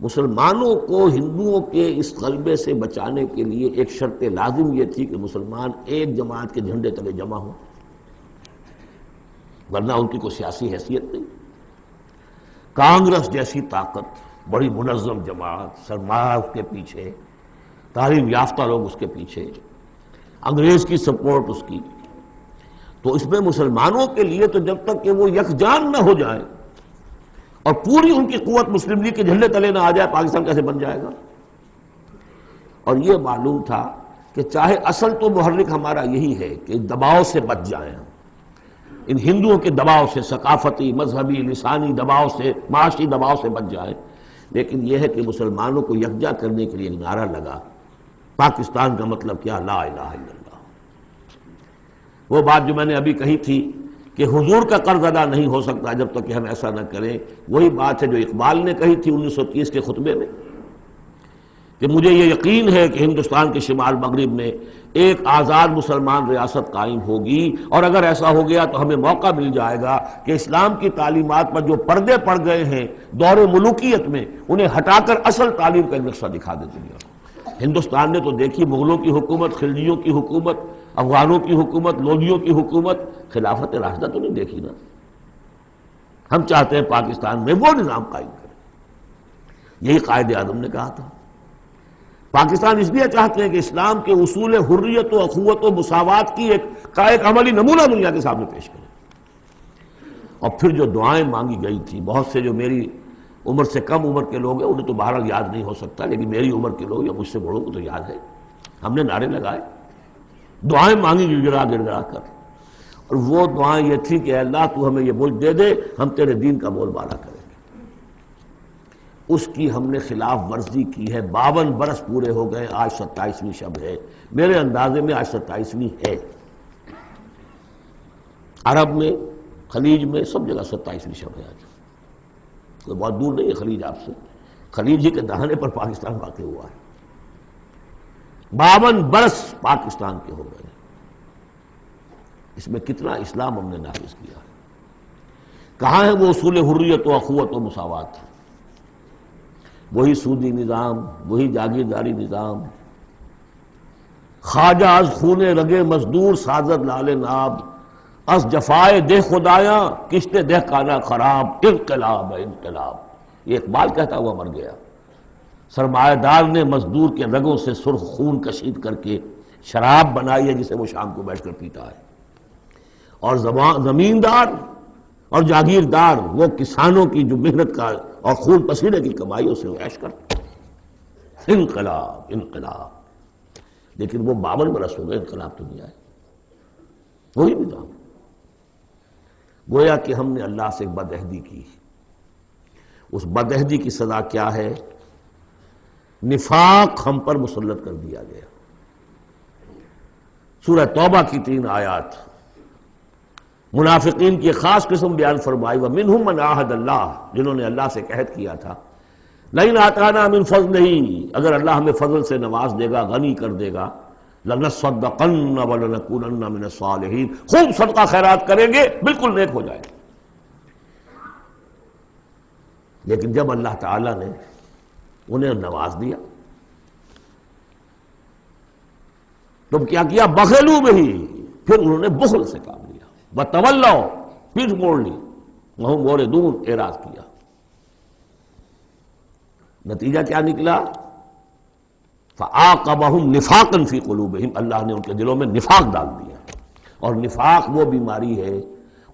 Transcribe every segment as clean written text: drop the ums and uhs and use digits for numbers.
مسلمانوں کو ہندوؤں کے اس غلبے سے بچانے کے لیے ایک شرط لازم یہ تھی کہ مسلمان ایک جماعت کے جھنڈے تلے جمع ہوں، ورنہ ان کی کوئی سیاسی حیثیت نہیں۔ کانگریس جیسی طاقت، بڑی منظم جماعت، سرمایہ اس کے پیچھے، تعلیم یافتہ لوگ اس کے پیچھے، انگریز کی سپورٹ اس کی، تو اس میں مسلمانوں کے لیے تو جب تک کہ وہ یکجان نہ ہو جائے اور پوری ان کی قوت مسلم لیگ کے جھنڈے تلے نہ آ جائے، پاکستان کیسے بن جائے گا؟ اور یہ معلوم تھا کہ چاہے اصل تو محرک ہمارا یہی ہے کہ دباؤ سے بچ جائیں ہم، ان ہندوؤں کے دباؤ سے، ثقافتی، مذہبی، لسانی دباؤ سے، معاشی دباؤ سے بچ جائیں، لیکن یہ ہے کہ مسلمانوں کو یکجا کرنے کے لیے ایک نعرہ لگا، پاکستان کا مطلب کیا؟ لا الہ الا اللہ۔ وہ بات جو میں نے ابھی کہی تھی کہ حضور کا قرض ادا نہیں ہو سکتا جب تک کہ ہم ایسا نہ کریں، وہی بات ہے جو اقبال نے کہی تھی 1930 کے خطبے میں کہ مجھے یہ یقین ہے کہ ہندوستان کے شمال مغرب میں ایک آزاد مسلمان ریاست قائم ہوگی، اور اگر ایسا ہو گیا تو ہمیں موقع مل جائے گا کہ اسلام کی تعلیمات پر جو پردے پڑ گئے ہیں دور ملوکیت میں، انہیں ہٹا کر اصل تعلیم کا نقشہ دکھا دے دنیا کو۔ ہندوستان نے تو دیکھی مغلوں کی حکومت، خلجیوں کی حکومت، افغانوں کی حکومت، لودھیوں کی حکومت، خلافت راشدہ تو نہیں دیکھی نا۔ ہم چاہتے ہیں پاکستان میں وہ نظام قائم کریں، یہی قائد اعظم نے کہا تھا۔ پاکستان اس لیے چاہتے ہیں کہ اسلام کے اصول حریت و اخوت و مساوات کی ایک عملی نمونہ دنیا کے سامنے پیش کریں۔ اور پھر جو دعائیں مانگی گئی تھی، بہت سے جو میری عمر سے کم عمر کے لوگ ہیں انہیں تو بہرحال یاد نہیں ہو سکتا، لیکن میری عمر کے لوگ یا مجھ سے بڑوں کو تو یاد ہے، ہم نے نعرے لگائے، دعائیں مانگی گڑ گڑا کر، اور وہ دعائیں یہ تھی کہ اے اللہ تو ہمیں یہ ملک دے دے، ہم تیرے دین کا بول بالا کریں گے۔ اس کی ہم نے خلاف ورزی کی ہے، 52 برس پورے ہو گئے، آج 27ویں شب ہے، میرے اندازے میں آج 27ویں ہے، عرب میں، خلیج میں، سب جگہ 27ویں شب ہے آج، کوئی بہت دور نہیں ہے خلیج آپ سے، خلیج ہی کے دہانے پر پاکستان واقع ہوا ہے۔ 52 برس پاکستان کے ہو گئے، اس میں کتنا اسلام ہم نے نافذ کیا ہے؟ کہاں ہے وہ اصول حریت و اخوت و مساوات؟ وہی سودی نظام، وہی جاگیرداری نظام، خواجہ از خون رگے مزدور سازد لال ناب، از جفائے دہ خدایاں کشت دہ کانا خراب، انقلاب ہے انقلاب۔ یہ اقبال کہتا ہوا مر گیا۔ سرمایہ دار نے مزدور کے رگوں سے سرخ خون کشید کر کے شراب بنائی ہے جسے وہ شام کو بیٹھ کر پیتا ہے، اور زمیندار اور جاگیردار وہ کسانوں کی جو محنت کا اور خون پسینے کی کمائیوں سے عیش کرتے۔ انقلاب انقلاب، لیکن وہ 52 برس ہو گئے انقلاب تو نہیں آئے، وہی نظام۔ گویا کہ ہم نے اللہ سے ایک بدعہدی کی، اس بدعہدی کی سزا کیا ہے؟ نفاق ہم پر مسلط کر دیا گیا۔ سورہ توبہ کی 3 آیات منافقین کی خاص قسم بیان فرمائی، وَمِنْهُمْ مَنْ عَاهَدَ اللَّهُ، جنہوں نے اللہ سے عہد کیا تھا، لَئِنْ آتَانَا مِنْ فَضْلِهِ، اگر اللہ ہمیں فضل سے نواز دے گا، غنی کر دے گا، لَنَصَّدَّقَنَّ وَلَنَكُونَنَّ مِنَ الصَّالِحِينَ، خوب صدقہ خیرات کریں گے، بالکل نیک ہو جائے۔ لیکن جب اللہ تعالیٰ نے انہیں نواز دیا تو کیا کیا؟ بخلوا بہ، پھر انہوں نے بخل سے کام لیا، وتولوا، پیٹھ موڑ لی، وہم موردون، اعراض کیا۔ نتیجہ کیا نکلا؟ فعاقبہم نفاقا فی قلوبہم، اللہ نے ان کے دلوں میں نفاق ڈال دیا۔ اور نفاق وہ بیماری ہے،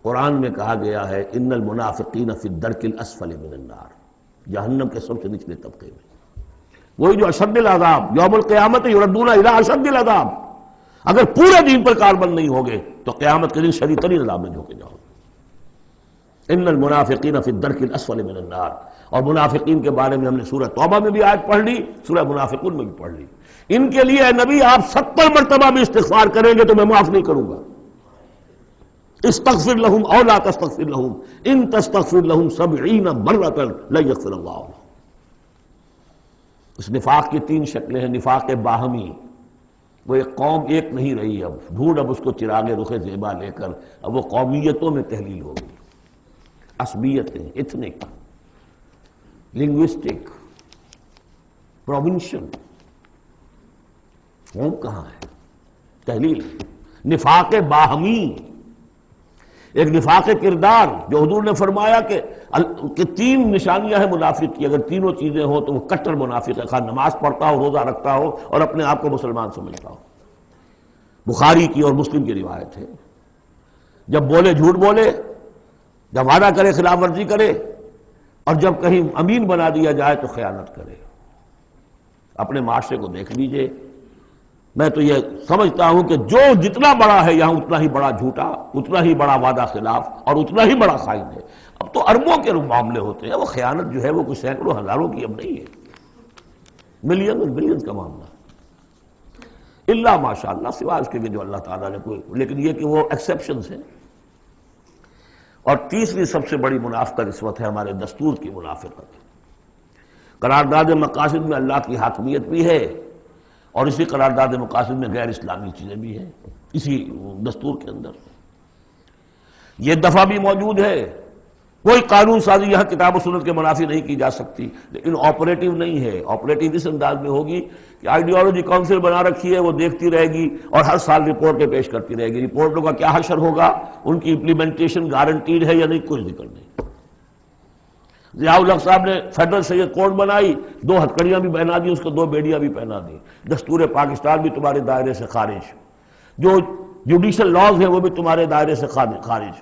قرآن میں کہا گیا ہے ان المنافقین فی الدرک الاسفل من النار، جہنم کے سب سے نچلے طبقے میں، وہی جو اشد العذاب، یوم القیامت یردون الی اشد العذاب، اگر پورے دین پر کاربند نہیں ہوگے تو قیامت کے دن شدید ترین عذاب میں جھونکے جاؤ۔ ان المنافقین فی الدرک الاسفل من النار، اور منافقین کے بارے میں ہم نے سورہ توبہ میں بھی آیت پڑھ لی، سورہ منافقون میں بھی پڑھ لی۔ ان کے لیے اے نبی آپ 70 مرتبہ بھی استغفار کریں گے تو میں معاف نہیں کروں گا۔ استغفر لهم او لا تستغفر لهم ان تستغفر لهم 70 مرة لن يغفر اللہ لهم۔ اس نفاق کی 3 شکلیں ہیں۔ نفاق باہمی، وہ ایک قوم ایک نہیں رہی، اب ڈھونڈ اب اس کو چراغ رخ زیبا لے کر اب وہ قومیتوں میں تحلیل ہو گئی، عصبیتیں، ایتھنک، لنگوسٹک، پروونشل قوم کہاں ہے؟ تحلیل نفاق باہمی، ایک نفاق کردار جو حضور نے فرمایا کہ تین نشانیاں ہیں منافق کی، اگر تینوں چیزیں ہوں تو وہ کٹر منافق ہے، خواہ نماز پڑھتا ہو، روزہ رکھتا ہو اور اپنے آپ کو مسلمان سمجھتا ہو۔ بخاری کی اور مسلم کی روایت ہے، جب بولے جھوٹ بولے، جب وعدہ کرے خلاف ورزی کرے، اور جب کہیں امین بنا دیا جائے تو خیانت کرے۔ اپنے معاشرے کو دیکھ لیجئے، میں تو یہ سمجھتا ہوں کہ جو جتنا بڑا ہے یہاں اتنا ہی بڑا جھوٹا، اتنا ہی بڑا وعدہ خلاف اور اتنا ہی بڑا خائن ہے۔ اب تو اربوں کے معاملے ہوتے ہیں، وہ خیانت جو ہے وہ کچھ سینکڑوں ہزاروں کی اب نہیں ہے، ملین اور بلین کا معاملہ، اللہ ماشاءاللہ، سوائے اس کے کہ جو اللہ تعالیٰ نے کوئی، لیکن یہ کہ وہ ایکسیپشنز ہیں۔ اور تیسری سب سے بڑی منافقت اس وقت ہے ہمارے دستور کی منافقت۔ قرارداد مقاصد میں اللہ کی حاکمیت بھی ہے اور اسی قرارداد مقاصد میں غیر اسلامی چیزیں بھی ہیں، اسی دستور کے اندر یہ دفعہ بھی موجود ہے۔ کوئی قانون سازی یہاں کتاب و سنت کے منافی نہیں کی جا سکتی، لیکن آپریٹو نہیں ہے۔ آپریٹو اس انداز میں ہوگی کہ آئیڈیالوجی کونسل بنا رکھی ہے، وہ دیکھتی رہے گی اور ہر سال رپورٹیں پیش کرتی رہے گی۔ رپورٹوں کا کیا حشر ہوگا، ان کی امپلیمنٹیشن گارنٹیڈ ہے یا نہیں، کوئی ذکر نہیں۔ ضیاء الحق صاحب نے فیڈرل سید کوڈ بنائی، 2 ہتھکڑیاں بھی پہنا دی، اس کو 2 بیڑیاں بھی پہنا دی۔ دستور پاکستان بھی تمہارے دائرے سے خارج، جو جوڈیشل لاز ہیں وہ بھی تمہارے دائرے سے خارج،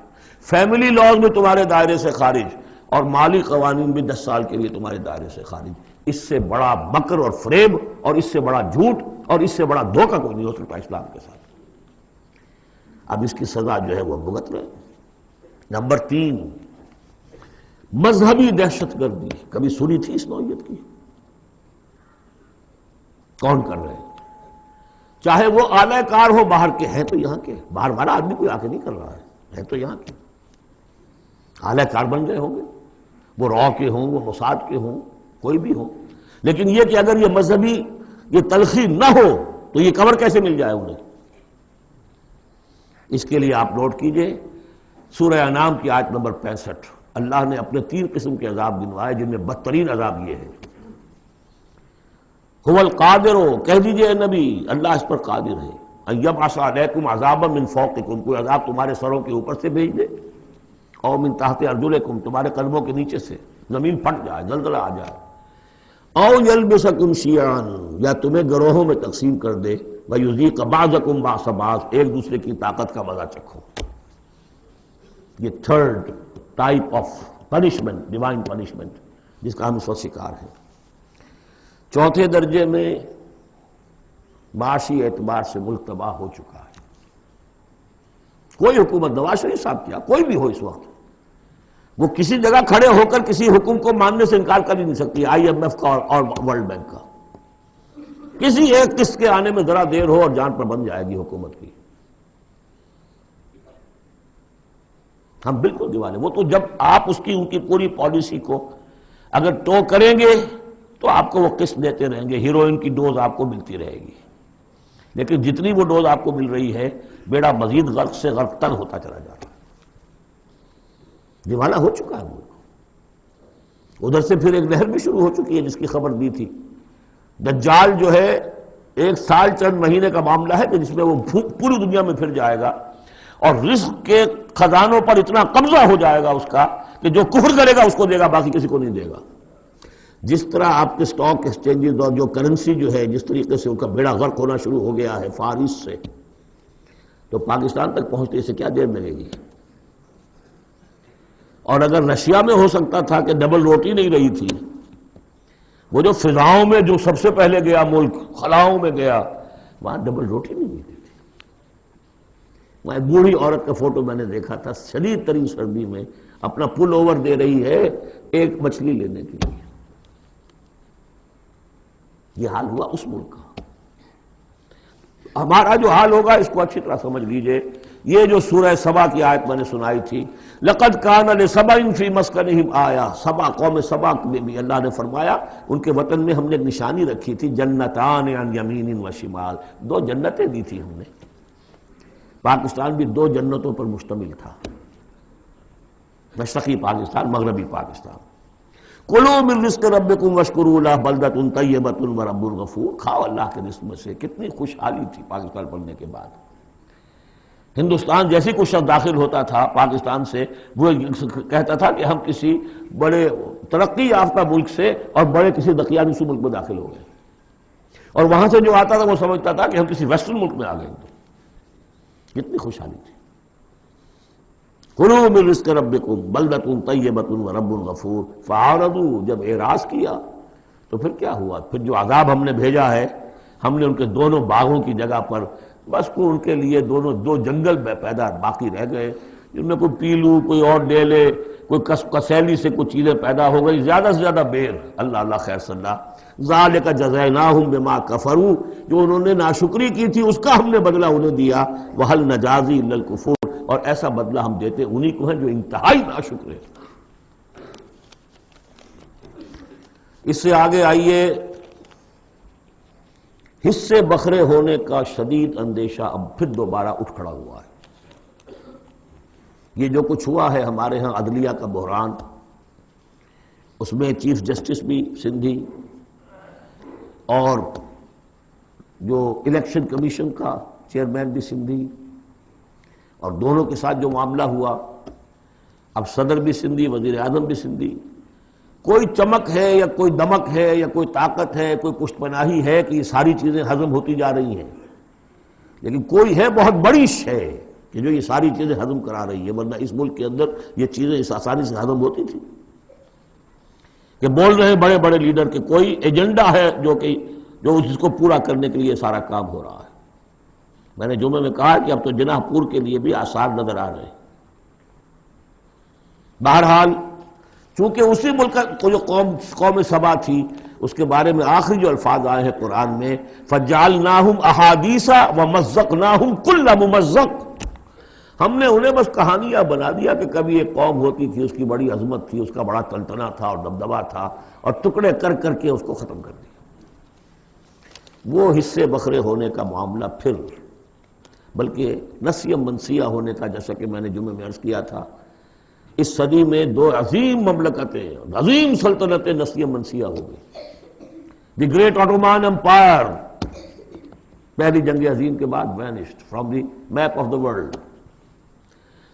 فیملی لاز بھی تمہارے دائرے سے خارج، اور مالی قوانین بھی 10 سال کے لیے تمہارے دائرے سے خارج۔ اس سے بڑا مکر اور فریب اور اس سے بڑا جھوٹ اور اس سے بڑا دھوکہ کوئی نہیں ہو سکتا اسلام کے ساتھ۔ اب اس کی سزا جو ہے وہ بھگت رہے۔ نمبر 3، مذہبی دہشت گردی۔ کبھی سنی تھی اس نوعیت کی؟ کون کر رہے ہیں؟ چاہے وہ اعلی کار ہو باہر کے، ہیں تو یہاں کے، باہر والا آدمی کوئی آ کے نہیں کر رہا ہے تو یہاں کے اعلی کار بن گئے ہوں گے، وہ را کے ہوں، وہ موساد کے ہوں، کوئی بھی ہو۔ لیکن یہ کہ اگر یہ مذہبی یہ تلخی نہ ہو تو یہ کور کیسے مل جائے انہیں؟ اس کے لیے آپ نوٹ کیجئے سورہ انعام کی آیت نمبر 65، اللہ نے اپنے 3 قسم کے عذاب گنوائے، جن میں بدترین عذاب یہ ہے۔ هو القادر، کہہ دیجئے نبی اللہ اس پر قادر ہے، ان یبعث علیکم عذابا من فوقکم، کوئی عذاب تمہارے سروں کے اوپر سے بھیج دے، اور من تحت ارجلکم، تمہارے قدموں کے نیچے سے زمین پھٹ جائے، زلزلہ آ جائے، او یلبسکم شیعا، یا تمہیں گروہوں میں تقسیم کر دے، ویذیق بعضکم بعض بعض، ایک دوسرے کی طاقت کا مزہ چکھو۔ یہ 3rd type of punishment, divine punishment, جس کا ہم اس وقت شکار ہیں۔ 4تھے درجے میں معاشی اعتبار سے ملک تباہ ہو چکا ہے۔ کوئی حکومت، نواز شریف صاحب کیا، کوئی بھی ہو اس وقت، وہ کسی جگہ کھڑے ہو کر کسی حکم کو ماننے سے انکار کر ہی نہیں سکتی، IMF کا اور ورلڈ بینک کا۔ کسی ایک قسط کے آنے میں ذرا دیر ہو اور جان پر بن جائے گی حکومت کی۔ ہم بالکل دیوانے، وہ تو جب آپ اس کی ان کی پوری پالیسی کو اگر ٹو کریں گے تو آپ کو وہ قسط دیتے رہیں گے، ہیروئن کی ڈوز آپ کو ملتی رہے گی، لیکن جتنی وہ ڈوز آپ کو مل رہی ہے بیڑا مزید غرق سے غرق تر ہوتا چلا جاتا ہے۔ دیوانہ ہو چکا ہے ملک۔ ادھر سے پھر ایک لہر بھی شروع ہو چکی ہے جس کی خبر دی تھی، دجال جو ہے 1 سال چند مہینے کا معاملہ ہے کہ جس میں وہ پوری دنیا میں پھر جائے گا اور رزق کے خزانوں پر اتنا قبضہ ہو جائے گا اس کا کہ جو کفر کرے گا اس کو دے گا، باقی کسی کو نہیں دے گا۔ جس طرح آپ کے سٹاک ایکسچینجز اور جو کرنسی جو ہے جس طریقے سے ان کا بیڑا غرق ہونا شروع ہو گیا ہے فارس سے، تو پاکستان تک پہنچنے سے کیا دیر لگے گی؟ اور اگر رشیا میں ہو سکتا تھا کہ ڈبل روٹی نہیں رہی تھی، وہ جو فضاؤں میں جو سب سے پہلے گیا ملک، خلاؤں میں گیا، وہاں ڈبل روٹی نہیں ملتی تھی۔ وہاں ایک بوڑھی عورت کا فوٹو میں نے دیکھا تھا، شدید ترین سردی میں اپنا پل اوور دے رہی ہے ایک مچھلی لینے کے لیے۔ یہ حال ہوا اس ملک کا۔ ہمارا جو حال ہوگا اس کو اچھی طرح سمجھ لیجئے۔ یہ جو سورہ سبا کی آیت میں نے سنائی تھی، لَقَدْ كَانَ لِسَبَإٍ فِي مَسْكَنِهِمْ آیَةٌ، سبا قوم سبا میں بھی اللہ نے فرمایا ان کے وطن میں ہم نے ایک نشانی رکھی تھی، جنتان عن یمین و شمال، 2 جنتیں دی تھی ہم نے۔ پاکستان بھی 2 جنتوں پر مشتمل تھا، مشرقی پاکستان، مغربی پاکستان۔ کلوا من رزق ربکم واشکروا لہ بلدۃ طیبۃ ورب غفور، کھاؤ اللہ کے رزق میں سے۔ کتنی خوشحالی تھی پاکستان بننے کے بعد۔ ہندوستان جیسے کوئی شخص داخل ہوتا تھا پاکستان سے، وہ کہتا تھا کہ ہم کسی بڑے ترقی یافتہ ملک سے اور بڑے کسی دقیانوسی ملک میں داخل ہو گئے، اور وہاں سے جو آتا تھا وہ سمجھتا تھا کہ ہم کسی ویسٹرن ملک میں آ گئے۔ کتنی خوشحالی تھی۔ کلوا من رزق ربکم بلدۃ طیبۃ ورب غفور فاعرضوا، جب اعراض کیا تو پھر کیا ہوا؟ پھر جو عذاب ہم نے بھیجا ہے، ہم نے ان کے دونوں باغوں کی جگہ پر بس کو ان کے لیے دو جنگل پیدا باقی رہ گئے، جن میں کوئی پیلو، کوئی اور ڈیلے، کوئی کسیلی سے کچھ چیزیں پیدا ہو گئی، زیادہ سے زیادہ بیر۔ اللہ اللہ خیر صلی اللہ۔ ذالک جزیناہم بما کفروا، جو انہوں نے ناشکری کی تھی اس کا ہم نے بدلہ انہیں دیا۔ وہل نجازی الا الکفور، اور ایسا بدلہ ہم دیتے انہی کو ہیں جو انتہائی ناشکر ہیں۔ اس سے آگے آئیے، حصے بکھرے ہونے کا شدید اندیشہ اب پھر دوبارہ اٹھ کھڑا ہوا ہے۔ یہ جو کچھ ہوا ہے ہمارے ہاں عدلیہ کا بحران، اس میں چیف جسٹس بھی سندھی اور جو الیکشن کمیشن کا چیئرمین بھی سندھی، اور دونوں کے ساتھ جو معاملہ ہوا، اب صدر بھی سندھی، وزیر اعظم بھی سندھی، کوئی چمک ہے یا کوئی دمک ہے یا کوئی طاقت ہے، کوئی پشت پناہی ہے کہ یہ ساری چیزیں ہضم ہوتی جا رہی ہیں، لیکن کوئی ہے بہت بڑی شے کہ جو یہ ساری چیزیں ہضم کرا رہی ہے، ورنہ اس ملک کے اندر یہ چیزیں اس آسانی سے ہضم ہوتی تھی؟ کہ بول رہے ہیں بڑے بڑے لیڈر کہ کوئی ایجنڈا ہے جو اس کو پورا کرنے کے لیے سارا کام ہو رہا ہے۔ میں نے جمعے میں کہا کہ اب تو جناح پور کے لیے بھی آثار نظر آ رہے ہیں۔ بہرحال چونکہ اسی ملک کو جو قوم سبا تھی، اس کے بارے میں آخری جو الفاظ آئے ہیں قرآن میں، فَجَعَلْنَاهُمْ أَحَادِيثَ وَمَزَّقْنَاهُمْ كُلَّ مُمَزَّقٍ، ہم نے انہیں بس کہانیاں بنا دیا کہ کبھی ایک قوم ہوتی تھی، اس کی بڑی عظمت تھی، اس کا بڑا تنتنا تھا اور دبدبا تھا، اور ٹکڑے کر کر کے اس کو ختم کر دیا۔ وہ حصے بکھرے ہونے کا معاملہ پھر، بلکہ نسیہ منسیہ ہونے کا، جیسا کہ میں نے جمعے میں عرض کیا تھا، اس صدی میں دو عظیم مملکتیں، عظیم سلطنتیں نسیہ منسیہ ہو گئی۔ دی گریٹ آٹومان امپائر، پہلی جنگ عظیم کے بعد vanished from the map of the world.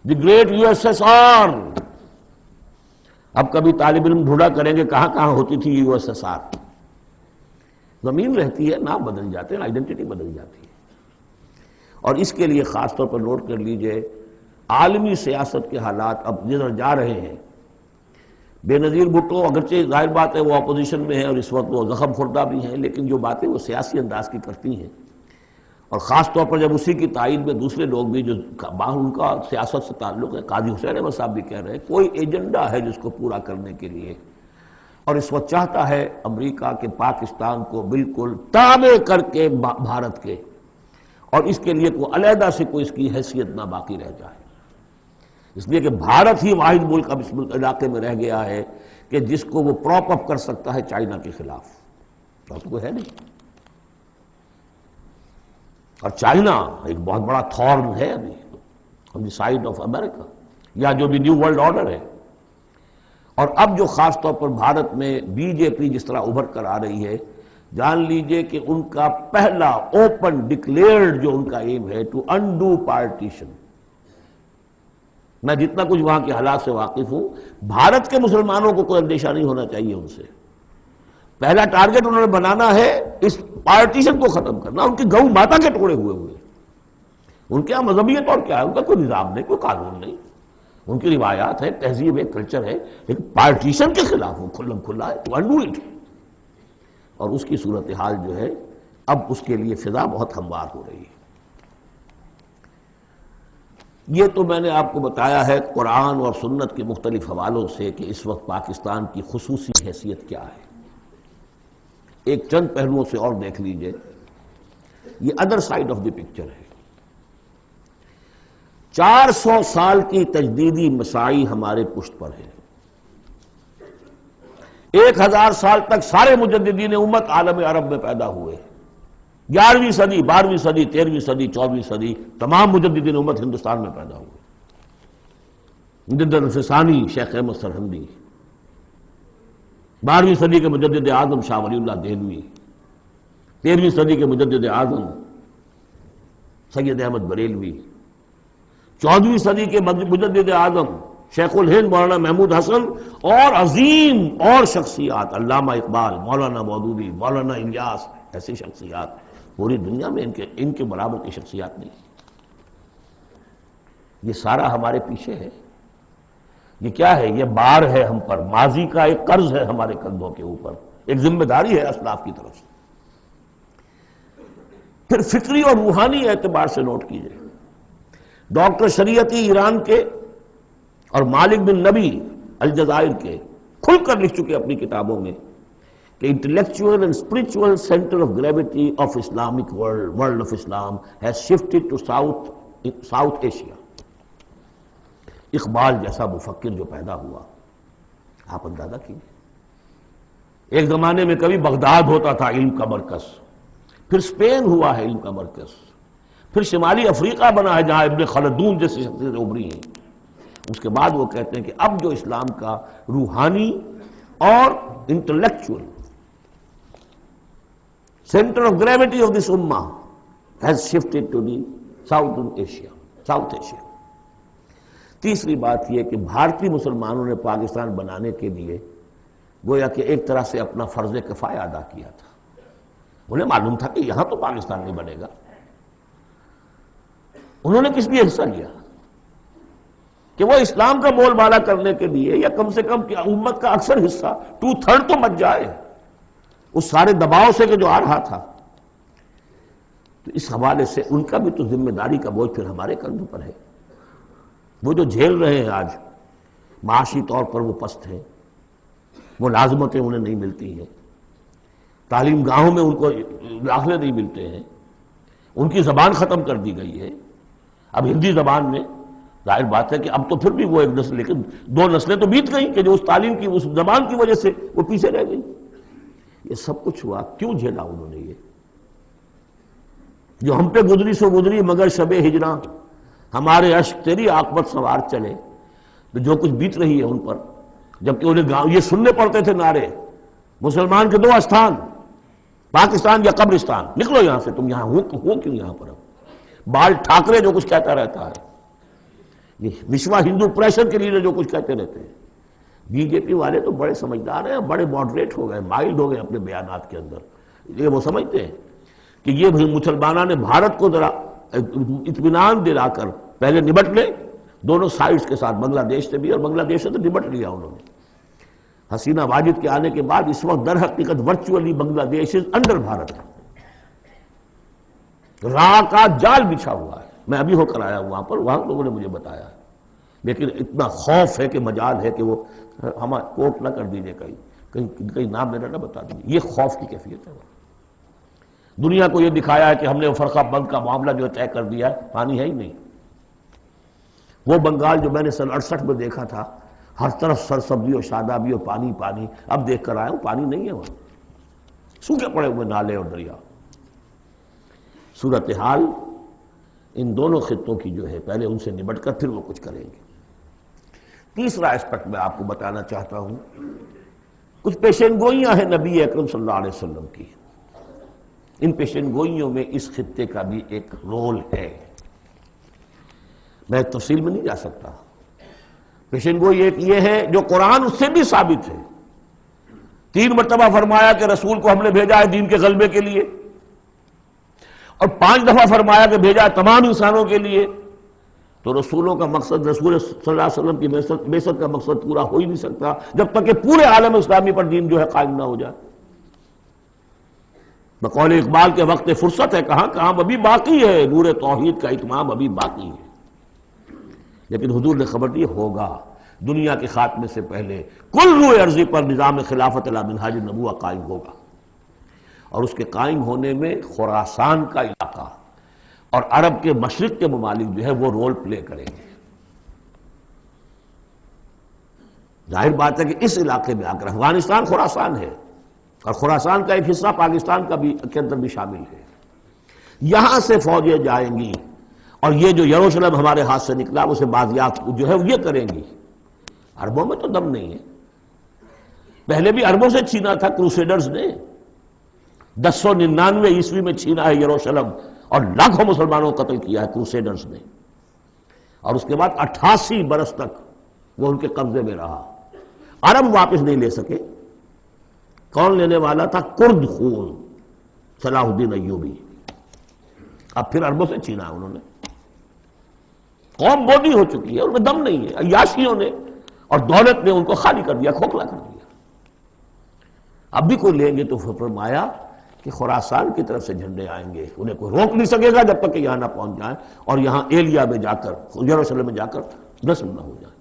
The great U S S R, اب کبھی طالب علم ڈھونڈا کریں گے کہاں کہاں ہوتی تھی یو ایس ایس آر۔ زمین رہتی ہے، نام بدل جاتے ہیں، آئیڈینٹی بدل جاتی ہے۔ اور اس کے لیے خاص طور پر نوٹ کر لیجئے، عالمی سیاست کے حالات اب جدھر جا رہے ہیں۔ بے نظیر بھٹو اگرچہ ظاہر بات ہے وہ اپوزیشن میں ہے اور اس وقت وہ زخم خوردہ بھی ہیں، لیکن جو باتیں وہ سیاسی انداز کی کرتی ہیں، اور خاص طور پر جب اسی کی تائید میں دوسرے لوگ بھی جو ان کا سیاست سے تعلق ہے، قاضی حسین احمد صاحب بھی کہہ رہے ہیں کوئی ایجنڈا ہے جس کو پورا کرنے کے لیے، اور اس وقت چاہتا ہے امریکہ کہ پاکستان کو بالکل تابع کر کے بھارت کے، اور اس کے لیے کوئی علیحدہ سے کوئی اس کی حیثیت نہ باقی رہ جائے، اس لیے کہ بھارت ہی واحد ملک اب اس ملک علاقے میں رہ گیا ہے کہ جس کو وہ پراپ اپ کر سکتا ہے چائنا کے خلاف، اور کوئی ہے نہیں۔ اور چائنا ایک بہت بڑا تھورن ہے ابھی آن دی سائڈ آف امریکہ، یا جو بھی نیو ورلڈ آرڈر ہے۔ اور اب جو خاص طور پر بھارت میں بی جے پی جس طرح ابھر کر آ رہی ہے، جان لیجئے کہ ان کا پہلا اوپن ڈکلیئرڈ جو ان کا ایم ہے ٹو انڈو پارٹیشن۔ میں جتنا کچھ وہاں کے حالات سے واقف ہوں، بھارت کے مسلمانوں کو کوئی اندیشہ نہیں ہونا چاہیے ان سے۔ پہلا ٹارگٹ انہوں نے بنانا ہے اس پارٹیشن کو ختم کرنا۔ ان کی گو ماتا کے ٹکڑے ہوئے، ان کے یہاں مذہبیت اور کیا ہے، ان کا کوئی نظام نہیں، کوئی قانون نہیں، ان کی روایات ہے، تہذیب ہے، کلچر ہے، لیکن پارٹیشن کے خلاف وہ کھلم کھلا ہے ٹو انڈو اٹ۔ اور اس کی صورتحال جو ہے اب اس کے لیے فضا بہت ہموار ہو رہی ہے۔ یہ تو میں نے آپ کو بتایا ہے قرآن اور سنت کے مختلف حوالوں سے کہ اس وقت پاکستان کی خصوصی حیثیت کیا ہے۔ ایک چند پہلوؤں سے اور دیکھ لیجئے، یہ other side of the picture ہے۔ 400 سال کی تجدیدی مساعی ہمارے پشت پر ہے۔ 1000 سال تک سارے مجددین امت عالم عرب میں پیدا ہوئے، 11ویں صدی، 12ویں صدی، 13ویں صدی، 14ویں صدی تمام مجددین امت ہندوستان میں پیدا ہوئے۔ مجدد الفسانی، شیخ احمد سرہندی، 12ویں صدی کے مجدد اعظم شاہ ولی اللہ دہلوی، 13ویں صدی کے مجدد اعظم سید احمد بریلوی، 14ویں صدی کے مجدد اعظم شیخ الہند مولانا محمود حسن، اور عظیم اور شخصیات علامہ اقبال، مولانا مودودی، مولانا الیاس، ایسی شخصیات پوری دنیا میں ان کے برابر کی شخصیات نہیں۔ یہ سارا ہمارے پیچھے ہے۔ یہ کیا ہے؟ یہ بار ہے ہم پر، ماضی کا ایک قرض ہے ہمارے کندھوں کے اوپر، ایک ذمہ داری ہے اسلاف کی طرف سے۔ پھر فکری اور روحانی اعتبار سے نوٹ کیجئے، ڈاکٹر شریعتی ایران کے اور مالک بن نبی الجزائر کے کھل کر لکھ چکے اپنی کتابوں میں کہ intellectual and spiritual centre of gravity of Islamic world of Islam has shifted to South Asia. Iqbal جیسا مفکر جو پیدا ہوا، آپ اندازہ کیجیے، ایک زمانے میں کبھی بغداد ہوتا تھا علم کا مرکز، پھر اسپین ہوا ہے علم کا مرکز، پھر شمالی افریقہ بنا ہے جہاں ابن خلدون جیسی شخصیتیں ابھری ہیں۔ اس کے بعد وہ کہتے ہیں کہ اب جو اسلام کا روحانی اور intellectual centre of gravity of this امہ has shifted to the South Asia. تیسری بات یہ کہ بھارتی مسلمانوں نے پاکستان بنانے کے لیے گویا کہ ایک طرح سے اپنا فرض کفایہ ادا کیا تھا۔ انہیں معلوم تھا کہ یہاں تو پاکستان نہیں بنے گا، انہوں نے کس لیے حصہ لیا؟ کہ وہ اسلام کا بول بالا کرنے کے لیے، یا کم سے کم کہ امت کا اکثر حصہ 2/3 تو بچ جائے اس سارے دباؤ سے کہ جو آ رہا تھا۔ تو اس حوالے سے ان کا بھی تو ذمہ داری کا بوجھ پھر ہمارے کندھوں پر ہے۔ وہ جو جھیل رہے ہیں آج، معاشی طور پر وہ پست ہیں، وہ لازمتیں انہیں نہیں ملتی ہیں، تعلیم گاہوں میں ان کو داخلے نہیں ملتے ہیں، ان کی زبان ختم کر دی گئی ہے۔ اب ہندی زبان میں ظاہر بات ہے کہ اب تو پھر بھی وہ ایک نسل، لیکن 2 نسلیں تو بیت گئیں کہ جو اس تعلیم کی، اس زبان کی وجہ سے وہ پیچھے رہ گئی۔ یہ سب کچھ ہوا، کیوں جھیلا انہوں نے؟ یہ جو ہم پہ گزری سو گزری مگر شب ہجراں، ہمارے اشک تیری عاقبت سوار چلے، تو جو کچھ بیت رہی ہے ان پر، جبکہ انہیں یہ سننے پڑتے تھے نعرے، مسلمان کے 2 استھان، پاکستان یا قبرستان، نکلو یہاں سے، تم یہاں ہو کیوں یہاں پر؟ اب بال ٹھاکرے جو کچھ کہتا رہتا ہے، یہ وشوا ہندو پریشر کے لیے جو کچھ کہتے رہتے ہیں۔ بی جے پی والے تو بڑے سمجھدار ہیں، بڑے ماڈریٹ ہو گئے، مائلڈ ہو گئے اپنے بیانات کے اندر۔ یہ وہ سمجھتے ہیں کہ یہ مسلمانوں نے بھارت کو ذرا اطمینان دلا کر پہلے نبٹ لے دونوں سائڈز کے ساتھ، بنگلہ دیش سے بھی، اور بنگلہ دیش سے تو نبٹ لیا انہوں نے۔ حسینہ واجد کے آنے کے بعد اس وقت در حقیقت ورچولی بنگلہ دیش از انڈر بھارت ہے، راہ کا جال بچھا ہوا ہے۔ میں ابھی ہو کر آیا وہاں پر، وہاں لوگوں نے مجھے بتایا، لیکن اتنا خوف ہے کہ مجال ہے کہ وہ ہم کوٹ نہ کر دیجئے، کہیں نام میرا نہ بتا دیجئے۔ یہ خوف کی کیفیت ہے۔ دنیا کو یہ دکھایا ہے کہ ہم نے فرقہ بند کا معاملہ جو طے کر دیا ہے، پانی ہے ہی نہیں۔ وہ بنگال جو میں نے سن 68 میں دیکھا تھا، ہر طرف سرسبزی اور شادابی اور پانی پانی، اب دیکھ کر آیا ہوں پانی نہیں ہے وہاں، سوکھے پڑے ہوئے نالے اور دریا۔ صورتحال ان دونوں خطوں کی جو ہے، پہلے ان سے نبٹ کر پھر وہ کچھ کریں گے۔ تیسرا اسپیکٹ میں آپ کو بتانا چاہتا ہوں، کچھ پیشین گوئیاں ہیں نبی اکرم صلی اللہ علیہ وسلم کی۔ ان پیشین گوئیوں میں اس خطے کا بھی ایک رول ہے، میں تفصیل میں نہیں جا سکتا۔ پیشین گوئی ایک یہ ہے جو قرآن اس سے بھی ثابت ہے، 3 مرتبہ فرمایا کہ رسول کو ہم نے بھیجا ہے دین کے غلبے کے لیے، اور 5 دفعہ فرمایا کہ بھیجا ہے تمام انسانوں کے لیے۔ تو رسولوں کا مقصد، رسول صلی اللہ علیہ وسلم کی بعثت کا مقصد پورا ہو ہی نہیں سکتا جب تک کہ پورے عالم اسلامی پر دین جو ہے قائم نہ ہو جائے۔ بقول اقبال کے وقت فرصت ہے، کہاں کام ابھی باقی ہے، نور توحید کا اتمام ابھی باقی ہے۔ لیکن حضور نے خبر دی ہوگا، دنیا کے خاتمے سے پہلے کل روئے ارضی پر نظام خلافت علی منہاج النبوہ قائم ہوگا، اور اس کے قائم ہونے میں خراسان کا علاقہ اور عرب کے مشرق کے ممالک جو ہے وہ رول پلے کریں گے۔ ظاہر بات ہے کہ اس علاقے میں آ کر افغانستان خراسان ہے، اور خراسان کا ایک حصہ پاکستان کا بھی کے اندر بھی شامل ہے۔ یہاں سے فوجیں جائیں گی، اور یہ جو یروشلم ہمارے ہاتھ سے نکلا اسے بازیافت جو ہے یہ کریں گی۔ عربوں میں تو دم نہیں ہے، پہلے بھی عربوں سے چھینا تھا کروسیڈرز نے، 1099 عیسوی میں چھینا ہے یروشلم، اور لاکھوں مسلمانوں کو قتل کیا ہے کروسیڈرز نے، اور اس کے بعد 88 برس تک وہ ان کے قبضے میں رہا۔ عرب واپس نہیں لے سکے، کون لینے والا تھا؟ کرد خون، صلاح الدین ایوبی۔ اب پھر عربوں سے چھینا ہے انہوں نے، قوم بوڈی ہو چکی ہے، ان میں دم نہیں ہے، عیاشیوں نے اور دولت نے ان کو خالی کر دیا، کھوکھلا کر دیا۔ اب بھی کوئی لیں گے تو فرمایا کہ خراسان کی طرف سے جھنڈے آئیں گے، انہیں کوئی روک نہیں سکے گا جب تک کہ یہاں نہ پہنچ جائیں اور یہاں ایلیا میں جا کر، یروشلم میں جا کر نصب نہ ہو جائیں۔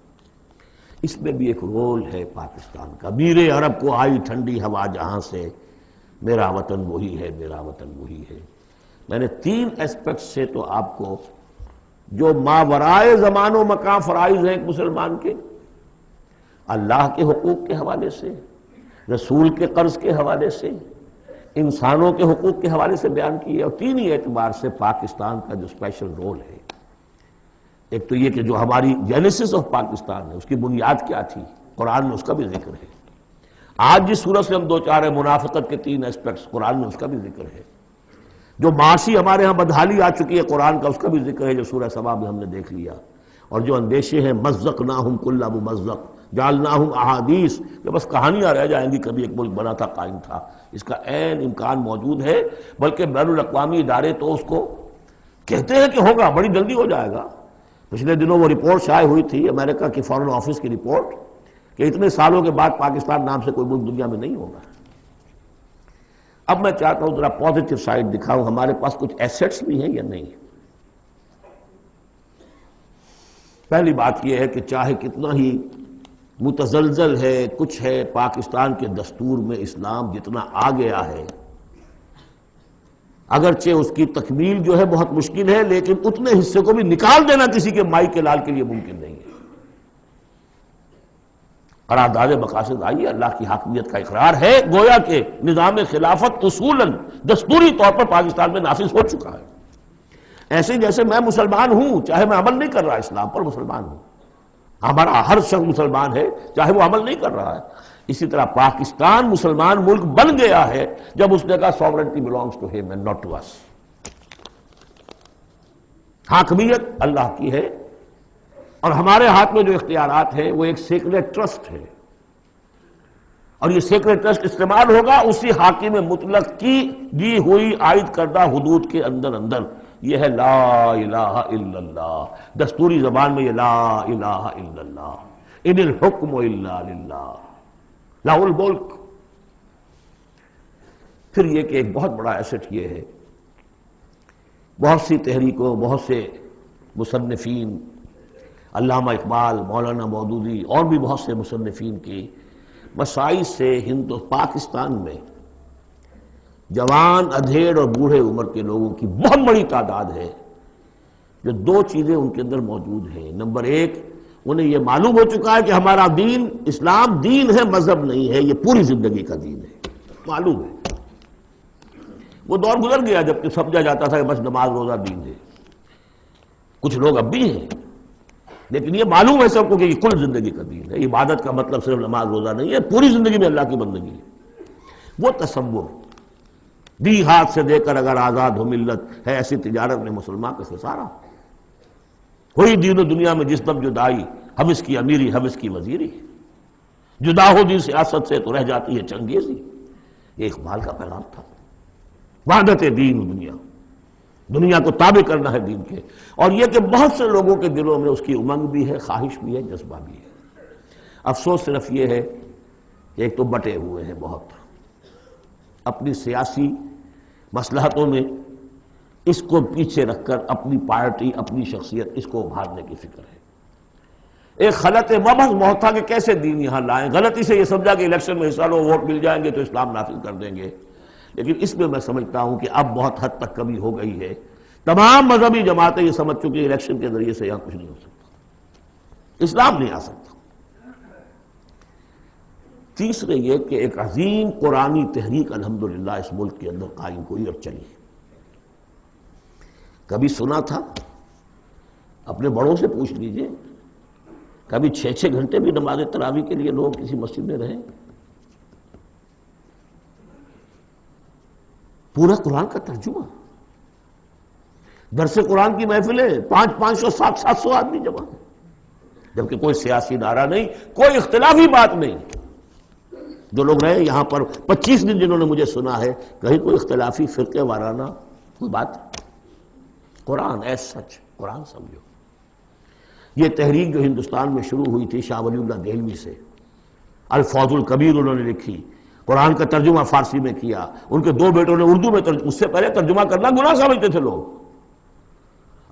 اس میں بھی ایک رول ہے پاکستان کا۔ میر عرب کو آئی ٹھنڈی ہوا جہاں سے، میرا وطن وہی ہے، میرا وطن وہی ہے۔ میں نے 3 اسپیکٹ سے تو آپ کو جو ماورائے زمان و مکان فرائض ہیں ایک مسلمان کے، اللہ کے حقوق کے حوالے سے، رسول کے قرض کے حوالے سے، انسانوں کے حقوق کے حوالے سے بیان کیے، اور 3 ہی اعتبار سے پاکستان کا جو اسپیشل رول ہے۔ ایک تو یہ کہ جو ہماری جینیسس آف پاکستان ہے، اس کی بنیاد کیا تھی، قرآن میں اس کا بھی ذکر ہے۔ آج جس صورت سے ہم دو چار ہیں، منافقت کے 3 اسپیکٹس، قرآن میں اس کا بھی ذکر ہے۔ جو معاشی ہمارے ہاں بدحالی آ چکی ہے، قرآن کا اس کا بھی ذکر ہے، جو سورہ سبا میں ہم نے دیکھ لیا۔ اور جو اندیشے ہیں، مزقناہم کل ممزق جعلناہم احادیث، کہ بس کہانیاں رہ جائیں گی، کبھی ایک ملک بنا تھا، قائم تھا، اس کا عین امکان موجود ہے، بلکہ بین الاقوامی ادارے تو اس کو کہتے ہیں کہ ہوگا، بڑی جلدی ہو جائے گا۔ پچھلے دنوں وہ رپورٹ شائع ہوئی تھی امریکہ کی فارن آفس کی رپورٹ، کہ اتنے سالوں کے بعد پاکستان نام سے کوئی ملک دنیا میں نہیں ہوگا۔ اب میں چاہتا ہوں ذرا پازیٹیو سائڈ دکھاؤں، ہمارے پاس کچھ ایسٹس بھی ہیں یا نہیں۔ پہلی بات یہ ہے کہ چاہے کتنا ہی متزلزل ہے، کچھ ہے، پاکستان کے دستور میں اسلام جتنا آ گیا ہے، اگرچہ اس کی تکمیل جو ہے بہت مشکل ہے، لیکن اتنے حصے کو بھی نکال دینا کسی کے مائی کے لال کے لیے ممکن نہیں ہے۔ قرارداد مقاصد آئی ہے، اللہ کی حاکمیت کا اقرار ہے، گویا کہ نظام خلافت اصولاً دستوری طور پر پاکستان میں نافذ ہو چکا ہے۔ ایسے جیسے میں مسلمان ہوں، چاہے میں عمل نہیں کر رہا اسلام پر، مسلمان ہوں، ہمارا ہر شخص مسلمان ہے چاہے وہ عمل نہیں کر رہا ہے، اسی طرح پاکستان مسلمان ملک بن گیا ہے جب اس نے کہا sovereignty belongs to him and not to us۔ حاکمیت اللہ کی ہے، اور ہمارے ہاتھ میں جو اختیارات ہیں وہ ایک سیکریٹ ٹرسٹ ہے، اور یہ سیکریٹ ٹرسٹ استعمال ہوگا اسی حاکم مطلق کی دی ہوئی عائد کردہ حدود کے اندر۔ یہ ہے لا الہ الا اللہ، دستوری زبان میں یہ لا الہ الا اللہ، ان الحکم الا للہ لا الملک۔ پھر یہ کہ ایک بہت بڑا ایسٹ یہ ہے، بہت سی تحریکوں، بہت سے مصنفین، علامہ اقبال، مولانا مودودی اور بھی بہت سے مصنفین کی مسائل سے پاکستان میں جوان، ادھیڑ اور بوڑھے عمر کے لوگوں کی بہت بڑی تعداد ہے جو 2 چیزیں ان کے اندر موجود ہیں۔ نمبر 1، انہیں یہ معلوم ہو چکا ہے کہ ہمارا دین اسلام دین ہے، مذہب نہیں ہے، یہ پوری زندگی کا دین ہے، معلوم ہے۔ وہ دور گزر گیا جب کہ سمجھا جاتا تھا کہ بس نماز روزہ دین ہے، کچھ لوگ اب بھی ہیں، لیکن یہ معلوم ہے سب کو کہ یہ کل زندگی کا دین ہے، عبادت کا مطلب صرف نماز روزہ نہیں ہے، پوری زندگی میں اللہ کی بندگی ہے۔ وہ تصور دی ہاتھ سے دے کر اگر آزاد ہو ملت ہے، ایسی تجارت میں مسلمان کا خسارہ ہوئی دین و دنیا میں جس دم جدائی، ہم اس کی امیری ہم اس کی وزیری، جدا ہو دین سیاست سے تو رہ جاتی ہے چنگیزی۔ یہ اقبال کا پیغام تھا، وحدت دین و دنیا، دنیا کو تابع کرنا ہے دین کے، اور یہ کہ بہت سے لوگوں کے دلوں میں اس کی امنگ بھی ہے، خواہش بھی ہے، جذبہ بھی ہے۔ افسوس صرف یہ ہے کہ ایک تو بٹے ہوئے ہیں بہت، اپنی سیاسی مصلحتوں میں اس کو پیچھے رکھ کر اپنی پارٹی، اپنی شخصیت، اس کو ابھارنے کی فکر ہے۔ ایک خلط مبحث بہت تھا کہ کیسے دین یہاں لائیں، غلطی سے یہ سمجھا کہ الیکشن میں حصہ لو، ووٹ مل جائیں گے تو اسلام نافذ کر دیں گے، لیکن اس میں سمجھتا ہوں کہ اب بہت حد تک کمی ہو گئی ہے، تمام مذہبی جماعتیں یہ سمجھ چکی ہیں الیکشن کے ذریعے سے یہاں کچھ نہیں ہو سکتا، اسلام نہیں آ سکتا۔ تیسرے یہ کہ ایک عظیم قرآنی تحریک الحمدللہ اس ملک کے اندر قائم ہوئی اور چلی۔ کبھی سنا تھا؟ اپنے بڑوں سے پوچھ لیجئے، کبھی 6 گھنٹے بھی نماز تراویح کے لیے لوگ کسی مسجد میں رہے؟ پورا قرآن کا ترجمہ. درس قرآن کی محفلیں 500 700 آدمی جمع ہیں، جبکہ کوئی سیاسی نعرہ نہیں، کوئی اختلافی بات نہیں. جو لوگ رہے یہاں پر 25 دن جنہوں نے مجھے سنا ہے، کہیں کوئی اختلافی فرقے وارانہ کوئی بات. قرآن ایس سچ، قرآن سمجھو. یہ تحریک جو ہندوستان میں شروع ہوئی تھی شاہ ولی اللہ دہلوی سے، الفوز الکبیر انہوں نے لکھی، قرآن کا ترجمہ فارسی میں کیا، ان کے 2 بیٹوں نے اردو میں اس سے پہلے ترجمہ کرنا گناہ سمجھتے تھے لوگ.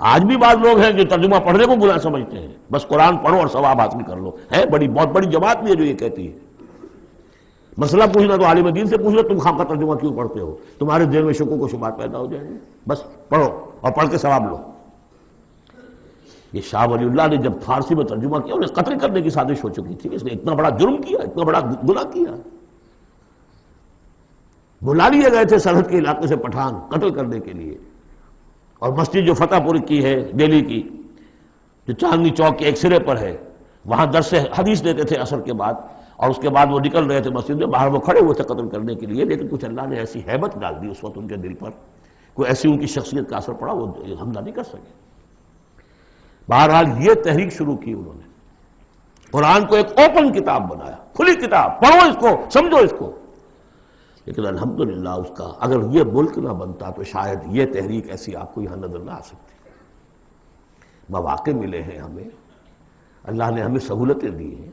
آج بھی بعض لوگ ہیں جو ترجمہ پڑھنے کو گناہ سمجھتے ہیں، بس قرآن پڑھو اور ثواب حاصل کر لو. ہے بہت بڑی جماعت بھی ہے جو یہ کہتی ہے. مسئلہ پوچھنا تو عالم دین سے پوچھ لو، تم خام کا ترجمہ کیوں پڑھتے ہو؟ تمہارے دل میں شکوک و شبہات پیدا ہو جائیں گے. بس پڑھو اور پڑھ کے ثواب لو. یہ شاہ ولی اللہ نے جب فارسی میں ترجمہ کیا، انہیں قتل کرنے کی سازش ہو چکی تھی. اس نے اتنا بڑا جرم کیا، اتنا بڑا گناہ کیا. بلا لیے گئے تھے سرحد کے علاقے سے پٹھان قتل کرنے کے لیے. اور مسجد جو فتح پور کی ہے دہلی کی، جو چاندنی چوک کے ایک سرے پر ہے، وہاں درس حدیث دیتے تھے عصر کے بعد، اور اس کے بعد وہ نکل رہے تھے مسجد میں، باہر وہ کھڑے ہوئے تھے قتل کرنے کے لیے. لیکن کچھ اللہ نے ایسی ہیبت ڈال دی اس وقت ان کے دل پر، کوئی ایسی ان کی شخصیت کا اثر پڑا، وہ حملہ نہیں کر سکے. بہرحال یہ تحریک شروع کی انہوں نے، قرآن کو ایک اوپن کتاب بنایا، کھلی کتاب، پڑھو اس کو، سمجھو اس کو. لیکن الحمدللہ اس کا اگر یہ ملک نہ بنتا تو شاید یہ تحریک ایسی آپ کو یہاں نظر نہ آ سکتی. مواقع ملے ہیں ہمیں، اللہ نے ہمیں سہولتیں دی ہیں.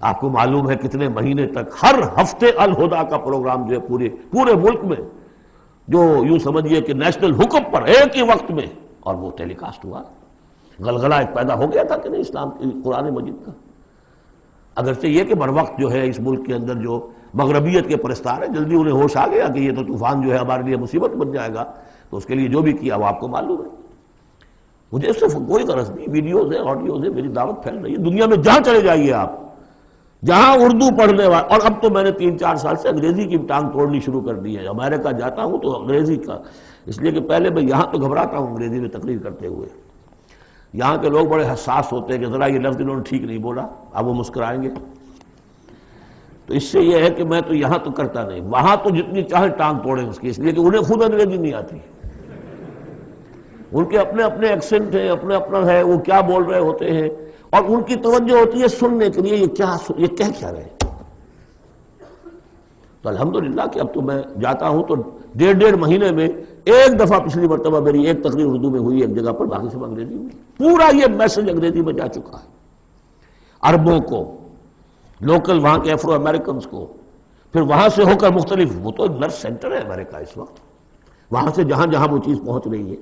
آپ کو معلوم ہے کتنے مہینے تک ہر ہفتے الہدا کا پروگرام جو ہے پورے ملک میں، جو یوں سمجھیے کہ نیشنل حکم پر ایک ہی وقت میں، اور وہ ٹیلی کاسٹ ہوا. غلغلہ ایک پیدا ہو گیا تھا کہ نہیں اسلام قرآن مجید کا. اگرچہ یہ کہ بر وقت جو ہے اس ملک کے اندر جو مغربیت کے پرستار ہیں، جلدی انہیں ہوش آ گیا کہ یہ تو طوفان جو ہے ہمارے لیے مصیبت بن جائے گا، تو اس کے لیے جو بھی کیا وہ آپ کو معلوم ہے. مجھے اس سے کوئی غرض نہیں، ویڈیوز ہیں، آڈیوز ہیں، میری دعوت پھیل رہی ہے. دنیا میں جہاں چلے جائیے آپ، جہاں اردو پڑھنے والے، اور اب تو میں نے 3-4 سال سے انگریزی کی ٹانگ توڑنی شروع کر دی ہے. امریکہ جاتا ہوں تو انگریزی کا، اس لیے کہ پہلے میں یہاں تو گھبراتا ہوں انگریزی میں تقریر کرتے ہوئے. یہاں کے لوگ بڑے حساس ہوتے ہیں کہ ذرا یہ لفظ انہوں نے ٹھیک نہیں بولا، اب وہ مسکرائیں گے. تو اس سے یہ ہے کہ میں تو یہاں تو کرتا نہیں، وہاں تو جتنی چاہے ٹانگ توڑیں اس کی، اس لیے کہ انہیں خود انگریزی نہیں آتی. ان کے اپنے اپنے ایکسنٹ ہیں، اپنے اپنا ہے، وہ کیا بول رہے ہوتے ہیں، اور ان کی توجہ ہوتی ہے سننے کے لیے یہ کہہ کیا رہے. تو الحمدللہ کہ اب تو میں جاتا ہوں تو 1.5 مہینے میں ایک دفعہ، پچھلی مرتبہ میری ایک تقریر اردو میں ہوئی ایک جگہ پر، باقی سب انگریزی میں. پورا یہ میسج انگریزی میں جا چکا ہے عربوں کو، لوکل وہاں کے افرو امریکنز کو، پھر وہاں سے ہو کر مختلف، وہ تو نرس سینٹر ہے امریکہ اس وقت، وہاں سے جہاں جہاں وہ چیز پہنچ رہی ہے.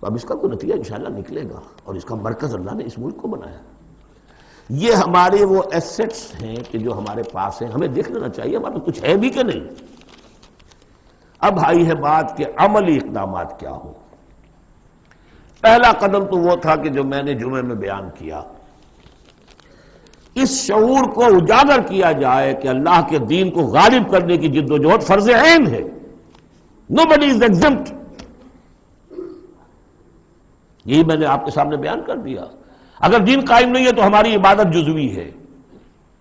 تو اب اس کا کوئی نتیجہ انشاءاللہ نکلے گا، اور اس کا مرکز اللہ نے اس ملک کو بنایا. یہ ہمارے وہ ایسٹس ہیں کہ جو ہمارے پاس ہیں، ہمیں دیکھ لینا چاہیے ہمارا کچھ ہے بھی کہ نہیں. اب آئی ہے بات کہ عملی اقدامات کیا ہو. پہلا قدم تو وہ تھا کہ جو میں نے جمعے میں بیان کیا، اس شعور کو اجاگر کیا جائے کہ اللہ کے دین کو غالب کرنے کی جد و جہد فرض عین ہے. Nobody is exempt. یہی میں نے آپ کے سامنے بیان کر دیا. اگر دین قائم نہیں ہے تو ہماری عبادت جزوی ہے،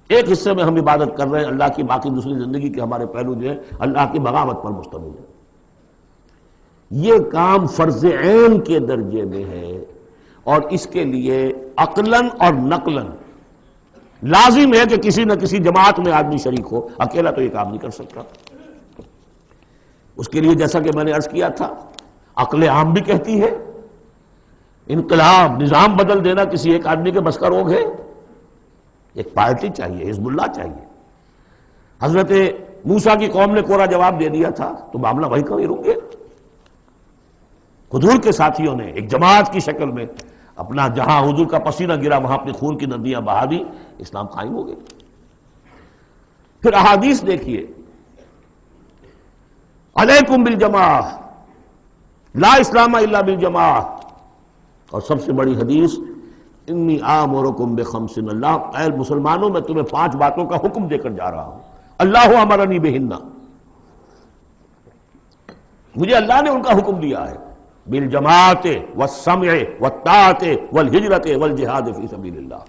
ایک حصے میں ہم عبادت کر رہے ہیں اللہ کی، باقی دوسری زندگی کے ہمارے پہلو جو ہے اللہ کی بغاوت پر مشتمل ہے. یہ کام فرض عین کے درجے میں ہے، اور اس کے لیے عقلاً اور نقلاً لازم ہے کہ کسی نہ کسی جماعت میں آدمی شریک ہو، اکیلا تو یہ کام نہیں کر سکتا. اس کے لیے جیسا کہ میں نے عرض کیا تھا، عقل عام بھی کہتی ہے انقلاب، نظام بدل دینا کسی ایک آدمی کے بس کا روگ ہے. ایک پارٹی چاہیے، حزب اللہ چاہیے. حضرت موسیٰ کی قوم نے کوڑا جواب دے دیا تھا تو معاملہ وہی کبھی رک گئے. حضور کے ساتھیوں نے ایک جماعت کی شکل میں اپنا، جہاں حضور کا پسینہ گرا وہاں اپنی خون کی ندیاں بہا دی، اسلام قائم ہو گئے. پھر احادیث دیکھیے، علیکم بالجماع، لا اسلام الا بالجماع. اور سب سے بڑی حدیث، انی آمرکم بخمس، اللہ اے مسلمانوں میں تمہیں 5 باتوں کا حکم دے کر جا رہا ہوں. اللہ امرنی بہن، مجھے اللہ نے ان کا حکم دیا ہے. بالجماعت والسمع والطاعت والہجرت والجہاد فی سبیل اللہ.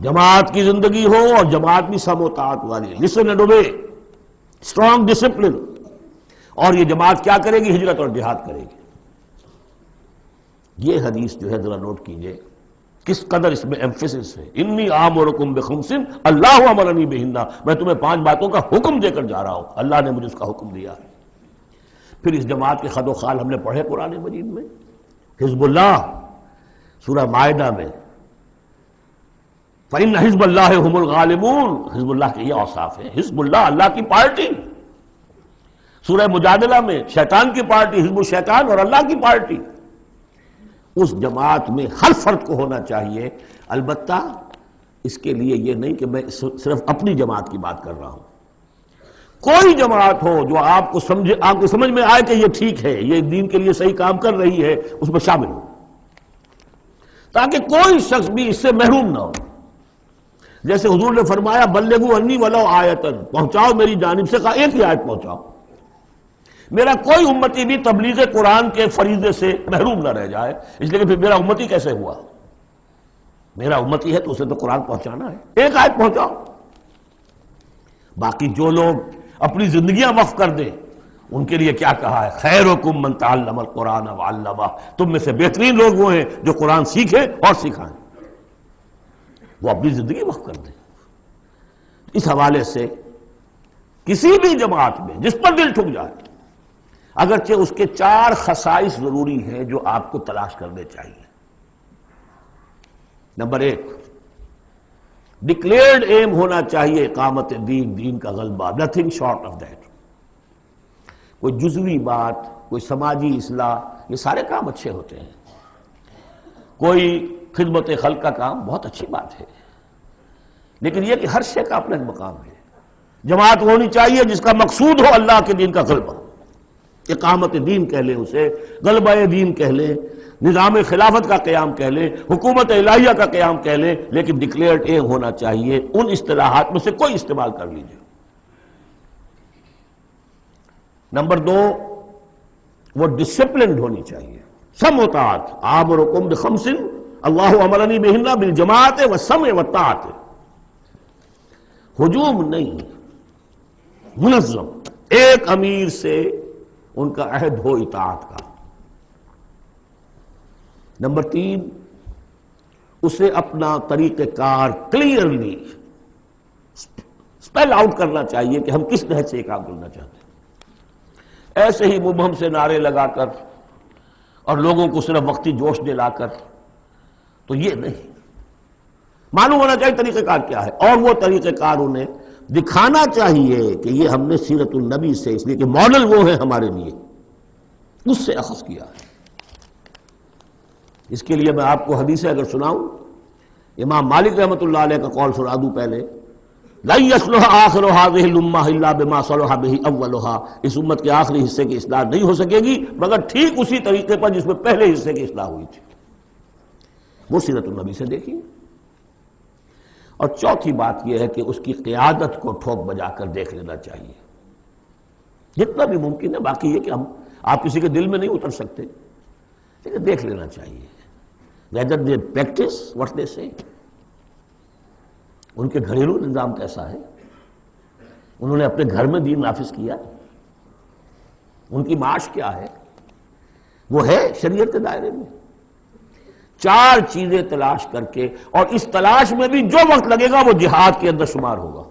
جماعت کی زندگی ہو اور جماعت بھی سم و طاعت والی، listen and obey, strong discipline. اور یہ جماعت کیا کرے گی؟ ہجرت اور جہاد کرے گی. یہ حدیث جو ہے ذرا نوٹ کیجئے کس قدر اس میں ایمفیسس ہے. انی آمرکم بخمس اللہ امرنی بہن، میں تمہیں 5 باتوں کا حکم دے کر جا رہا ہوں، اللہ نے مجھے اس کا حکم دیا ہے. پھر اس جماعت کے خد و خال ہم نے پڑھے قرآن مجید میں. حزب اللہ سورہ مائدہ میں فَإِنَّ حزب اللہ هم الغالبون، حزب اللہ کے یہ اوصاف ہیں. حزب اللہ اللہ کی پارٹی. سورہ مجادلہ میں شیطان کی پارٹی، حزب الشیطان اور اللہ کی پارٹی. اس جماعت میں ہر فرد کو ہونا چاہیے. البتہ اس کے لیے یہ نہیں کہ میں صرف اپنی جماعت کی بات کر رہا ہوں. کوئی جماعت ہو جو آپ کو سمجھ میں آئے کہ یہ ٹھیک ہے، یہ دین کے لیے صحیح کام کر رہی ہے، اس میں شامل ہو، تاکہ کوئی شخص بھی اس سے محروم نہ ہو. جیسے حضور نے فرمایا بلغوا انی ولو آیتن، پہنچاؤ میری جانب سے، کہا ایک ہی آیت پہنچاؤ. میرا کوئی امتی بھی تبلیغ قرآن کے فریضے سے محروم نہ رہ جائے. اس لیے کہ پھر میرا امتی کیسے ہوا؟ میرا امتی ہے تو اسے تو قرآن پہنچانا ہے. ایک آیت پہنچاؤ. باقی جو لوگ اپنی زندگیاں وقف کر دیں ان کے لیے کیا کہا ہے؟ خیرکم من تعلم القرآن وعلمہ، تم میں سے بہترین لوگ وہ ہیں جو قرآن سیکھیں اور سکھائیں. وہ اپنی زندگی وقف کر دیں. اس حوالے سے کسی بھی جماعت میں جس پر دل ٹھک جائے، اگرچہ اس کے 4 خصائص ضروری ہیں جو آپ کو تلاش کرنے چاہیے. نمبر 1، ڈکلیئرڈ ایم ہونا چاہیے اقامت دین، دین کا غلبہ، نتھنگ شارٹ آف دیٹ. کوئی جزوی بات، کوئی سماجی اصلاح، یہ سارے کام اچھے ہوتے ہیں. کوئی خدمت خلق کا کام بہت اچھی بات ہے، لیکن یہ کہ ہر شے کا اپنا مقام ہے. جماعت ہونی چاہیے جس کا مقصود ہو اللہ کے دین کا غلبہ. اقامت دین کہہ لیں، اسے غلبہ دین کہہ لیں، نظام خلافت کا قیام کہہ لیں، حکومت الہیہ کا قیام کہہ لیں، لیکن ڈکلیئرڈ ایم ہونا چاہیے. ان اصطلاحات میں سے کوئی استعمال کر لیجیے. نمبر 2، وہ ڈسپلنڈ ہونی چاہیے. سم و طاعت، آمرکم بخمس اللہ امرنی بہن بالجماعت والسمع والطاعت. ہجوم نہیں، منظم. ایک امیر سے ان کا عہد ہو اطاعت کا. نمبر 3، اسے اپنا طریقہ کار کلیئرلی اسپیل آؤٹ کرنا چاہیے کہ ہم کس نہج سے یہ کام کرنا چاہتے ہیں. ایسے ہی مبہم سے نعرے لگا کر اور لوگوں کو صرف وقتی جوش دلا کر تو یہ نہیں. معلوم ہونا چاہیے طریقہ کار کیا ہے، اور وہ طریقہ کار انہیں دکھانا چاہیے کہ یہ ہم نے سیرت النبی سے، اس لیے کہ ماڈل وہ ہے ہمارے لیے، اس سے اخذ کیا ہے. اس کے لیے میں آپ کو حدیث اگر سناؤں، امام مالک رحمۃ اللہ علیہ کا قول سنا دوں پہلے. لن يصلح آخر هذه الامہ الا بما صلح به اولها، اس امت کے آخری حصے کی اصلاح نہیں ہو سکے گی مگر ٹھیک اسی طریقے پر جس میں پہلے حصے کی اصلاح ہوئی تھی. وہ سیرت النبی سے دیکھیے. اور چوتھی بات یہ ہے کہ اس کی قیادت کو ٹھوک بجا کر دیکھ لینا چاہیے جتنا بھی ممکن ہے. باقی یہ کہ آپ کسی کے دل میں نہیں اتر سکتے، لیکن دیکھ لینا چاہیے. whether they practice what they say. ان کے گھریلو نظام کیسا ہے، انہوں نے اپنے گھر میں دین نافذ کیا، ان کی معاش کیا ہے، وہ ہے شریعت کے دائرے میں. 4 چیزیں تلاش کر کے، اور اس تلاش میں بھی جو وقت لگے گا وہ جہاد کے اندر شمار ہوگا،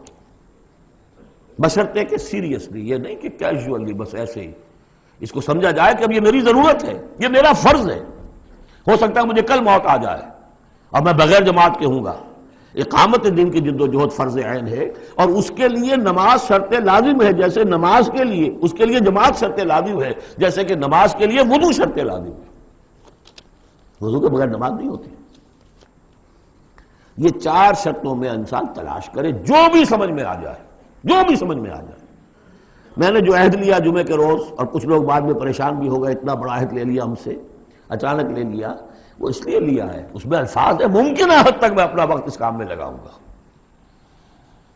بشرطے کہ سیریسلی، یہ نہیں کہ کیجولی بس ایسے ہی اس کو سمجھا جائے کہ اب یہ میری ضرورت ہے، یہ میرا فرض ہے. ہو سکتا ہے مجھے کل موت آ جائے اور میں بغیر جماعت کے ہوں گا. اقامت دین کی جد و جہد فرض عین ہے، اور اس کے لیے نماز شرط لازم ہے. جیسے نماز کے لیے اس کے لیے جماعت شرط لازم ہے، جیسے کہ نماز کے لیے وضو شرط لازم ہے. وضو کے بغیر نماز نہیں ہوتی. یہ 4 شرطوں میں انسان تلاش کرے، جو بھی سمجھ میں آ جائے، جو بھی سمجھ میں آ جائے. میں نے جو عہد لیا جمعے کے روز، اور کچھ لوگ بعد میں پریشان بھی ہو گئے، اتنا بڑا عہد لے لیا ہم سے، اچانک لے لیا، وہ اس لیے لیا ہے، اس میں الفاظ ہے ممکنہ حد تک میں اپنا وقت اس کام میں لگاؤں گا.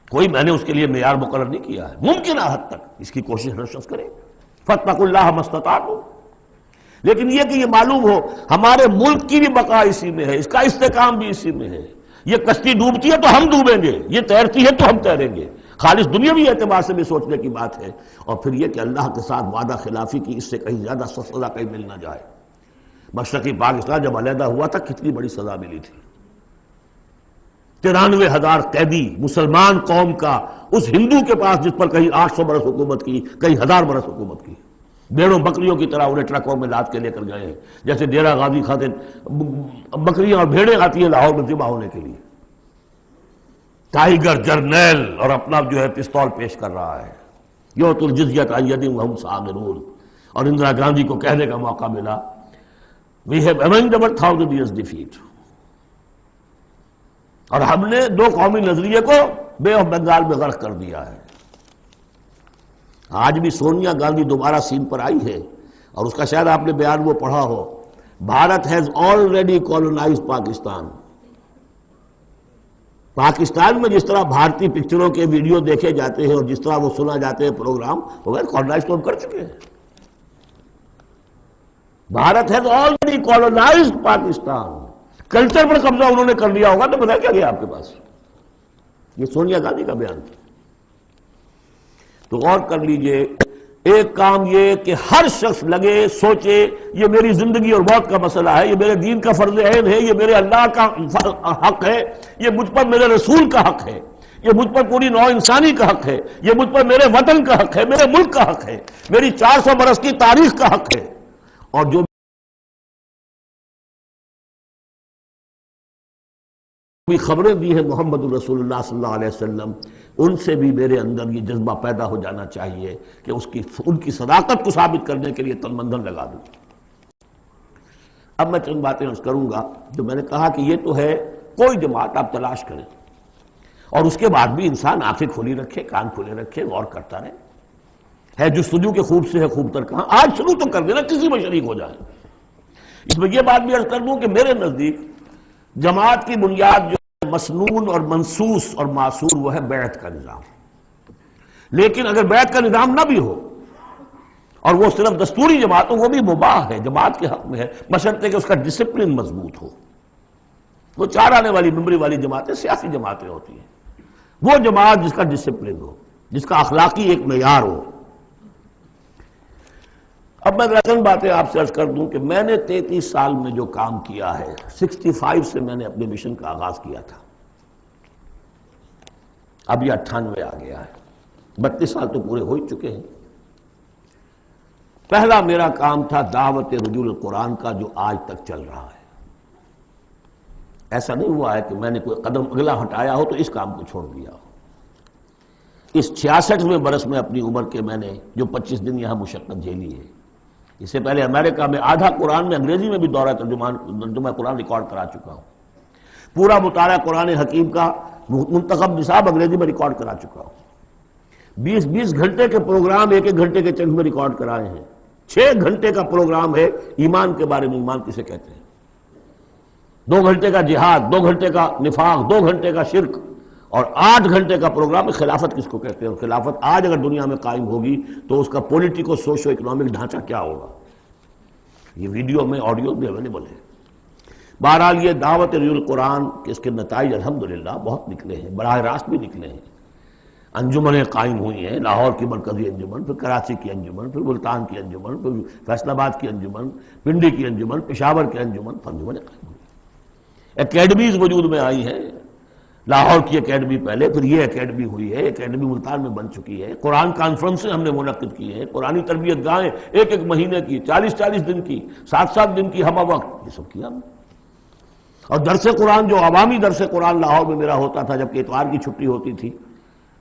کوئی میں نے اس کے لیے معیار مقرر نہیں کیا ہے، ممکنہ حد تک اس کی کوشش ہر شخص کرے. فاتقوا اللہ ما استطعتم. لیکن یہ کہ یہ معلوم ہو ہمارے ملک کی بھی بقا اسی میں ہے، اس کا استحکام بھی اسی میں ہے. یہ کشتی ڈوبتی ہے تو ہم ڈوبیں گے، یہ تیرتی ہے تو ہم تیریں گے. خالص دنیاوی اعتبار سے بھی سوچنے کی بات ہے، اور پھر یہ کہ اللہ کے ساتھ وعدہ خلافی کی اس سے کہیں زیادہ سزا کہیں مل نہ جائے۔ مشرقی پاکستان جب علیحدہ ہوا تھا کتنی بڑی سزا ملی تھی، 93,000 قیدی مسلمان قوم کا اس ہندو کے پاس جس پر کہیں 800 برس حکومت کی، کہیں 1000 برس حکومت کی، بھیڑوں بکریوں کی طرح انہیں ٹرکوں میں لاد کے لے کر گئے ہیں، جیسے ڈیرہ غازی خاطر بکریاں اور بھیڑیں آتی ہیں لاہور میں ذبح ہونے کے لیے۔ ٹائیگر جرنیل اور اپنا جو ہے پستول پیش کر رہا ہے، یؤتُ الجزیۃ عن یدٍ وہم صاغرون، اور اندرا گاندھی کو کہنے کا موقع ملا we have avenged our 1000 years defeat، اور ہم نے دو قومی نظریے کو بے آف بنگال میں غرق کر دیا ہے۔ آج بھی سونیا گاندھی دوبارہ سین پر آئی ہے، اور اس کا شاید آپ نے بیان وہ پڑھا ہو، Bharat has already colonized Pakistan. Pakistan میں جس طرح بھارتی پکچروں کے ویڈیو دیکھے جاتے ہیں اور جس طرح وہ سنا جاتے ہیں پروگرام، وہ کالونائز تو ہم کر چکے ہیں۔ Bharat has already colonized Pakistan, culture پر قبضہ انہوں نے کر لیا ہوگا تو بتا کیا گیا آپ کے پاس؟ یہ سونیا گاندھی کا بیان تھا۔ تو غور کر لیجئے، ایک کام یہ کہ ہر شخص لگے سوچے یہ میری زندگی اور موت کا مسئلہ ہے، یہ میرے دین کا فرض عین ہے، یہ میرے اللہ کا حق ہے، یہ مجھ پر میرے رسول کا حق ہے، یہ مجھ پر پوری نوع انسانی کا حق ہے، یہ مجھ پر میرے وطن کا حق ہے، میرے ملک کا حق ہے، میری 400 برس کی تاریخ کا حق ہے۔ اور جو بھی خبریں دی ہیں محمد الرسول اللہ صلی اللہ علیہ وسلم، ان سے بھی میرے اندر یہ جذبہ پیدا ہو جانا چاہیے کہ ان کی صداقت کو ثابت کرنے کے لیے تن من دھن لگا دوں۔ اب میں چند باتیں عرض کروں گا۔ جو میں نے کہا کہ یہ تو ہے کوئی جماعت آپ تلاش کریں، اور اس کے بعد بھی انسان آنکھیں کھلی رکھے، کان کھلے رکھے، غور کرتا رہے۔ ہے جستجو کے خوب سے ہے خوب تر کہاں، آج شروع تو کر دینا، کسی میں شریک ہو جائے۔ اس میں یہ بات بھی عرض کر دوں کہ میرے نزدیک جماعت کی بنیاد جو مسنون اور منسوس اور معصور وہ ہے بیعت کا نظام۔ لیکن اگر بیعت کا نظام نہ بھی ہو اور وہ صرف دستوری جماعت ہو، وہ بھی مباح ہے، جماعت کے حق میں ہے، بشرطے کہ اس کا ڈسپلن مضبوط ہو۔ وہ چار آنے والی ممبری والی جماعتیں سیاسی جماعتیں ہوتی ہیں، وہ جماعت جس کا ڈسپلن ہو، جس کا اخلاقی ایک معیار ہو۔ اب میں چند باتیں آپ سے عرض کر دوں کہ میں نے 33 سال میں جو کام کیا ہے، 65 سے میں نے اپنے مشن کا آغاز کیا تھا، اب یہ 98 آ گیا ہے، 32 سال تو پورے ہو ہی چکے ہیں۔ پہلا میرا کام تھا دعوت رجوع القرآن کا، جو آج تک چل رہا ہے۔ ایسا نہیں ہوا ہے کہ میں نے کوئی قدم اگلا ہٹایا ہو تو اس کام کو چھوڑ دیا ہو۔ اس 66ویں برس میں اپنی عمر کے میں نے جو 25 دن یہاں مشقت جھیلی ہے، اس سے پہلے امریکہ میں آدھا قرآن میں انگریزی میں بھی دورہ ترجمہ قرآن ریکارڈ کرا چکا ہوں، پورا مطالعہ قرآن حکیم کا منتخب نصاب انگریزی میں ریکارڈ کرا چکا ہوں، 20 گھنٹے کے پروگرام 1 گھنٹے کے چنک میں ریکارڈ کرائے ہیں، 6 گھنٹے کا پروگرام ہے ایمان کے بارے میں، ایمان کسے کہتے ہیں، 2 گھنٹے کا جہاد، 2 گھنٹے کا نفاق، 2 گھنٹے کا شرک، اور 8 گھنٹے کا پروگرام خلافت کس کو کہتے ہیں، اور خلافت آج اگر دنیا میں قائم ہوگی تو اس کا پولیٹیکو سوشو اکنامک ڈھانچہ کیا ہوگا۔ یہ ویڈیو میں آڈیو بھی اویلیبل ہے۔ بہرحال یہ دعوت رجوع القرآن کہ اس کے نتائج الحمدللہ بہت نکلے ہیں، براہ راست بھی نکلے ہیں۔ انجمنیں قائم ہوئی ہیں، لاہور کی مرکزی انجمن، پھر کراچی کی انجمن، پھر ملتان کی انجمن، پھر فیصل آباد کی انجمن، پنڈی کی انجمن، پشاور کی انجمن، انجمنیں قائم ہوئی، اکیڈمیز وجود میں آئی ہیں۔ لاہور کی اکیڈمی پہلے، پھر یہ اکیڈمی ہوئی ہے، اکیڈمی ملتان میں بن چکی ہے، قرآن کانفرنسیں ہم نے منعقد کی ہیں، قرآنی تربیت گاہیں 1 مہینے کی، 40 دن کی، 7 دن کی ہمہ وقت، یہ سب کیا ہم نے۔ اور درس قرآن جو عوامی درس قرآن لاہور میں میرا ہوتا تھا، جبکہ اتوار کی چھٹی ہوتی تھی،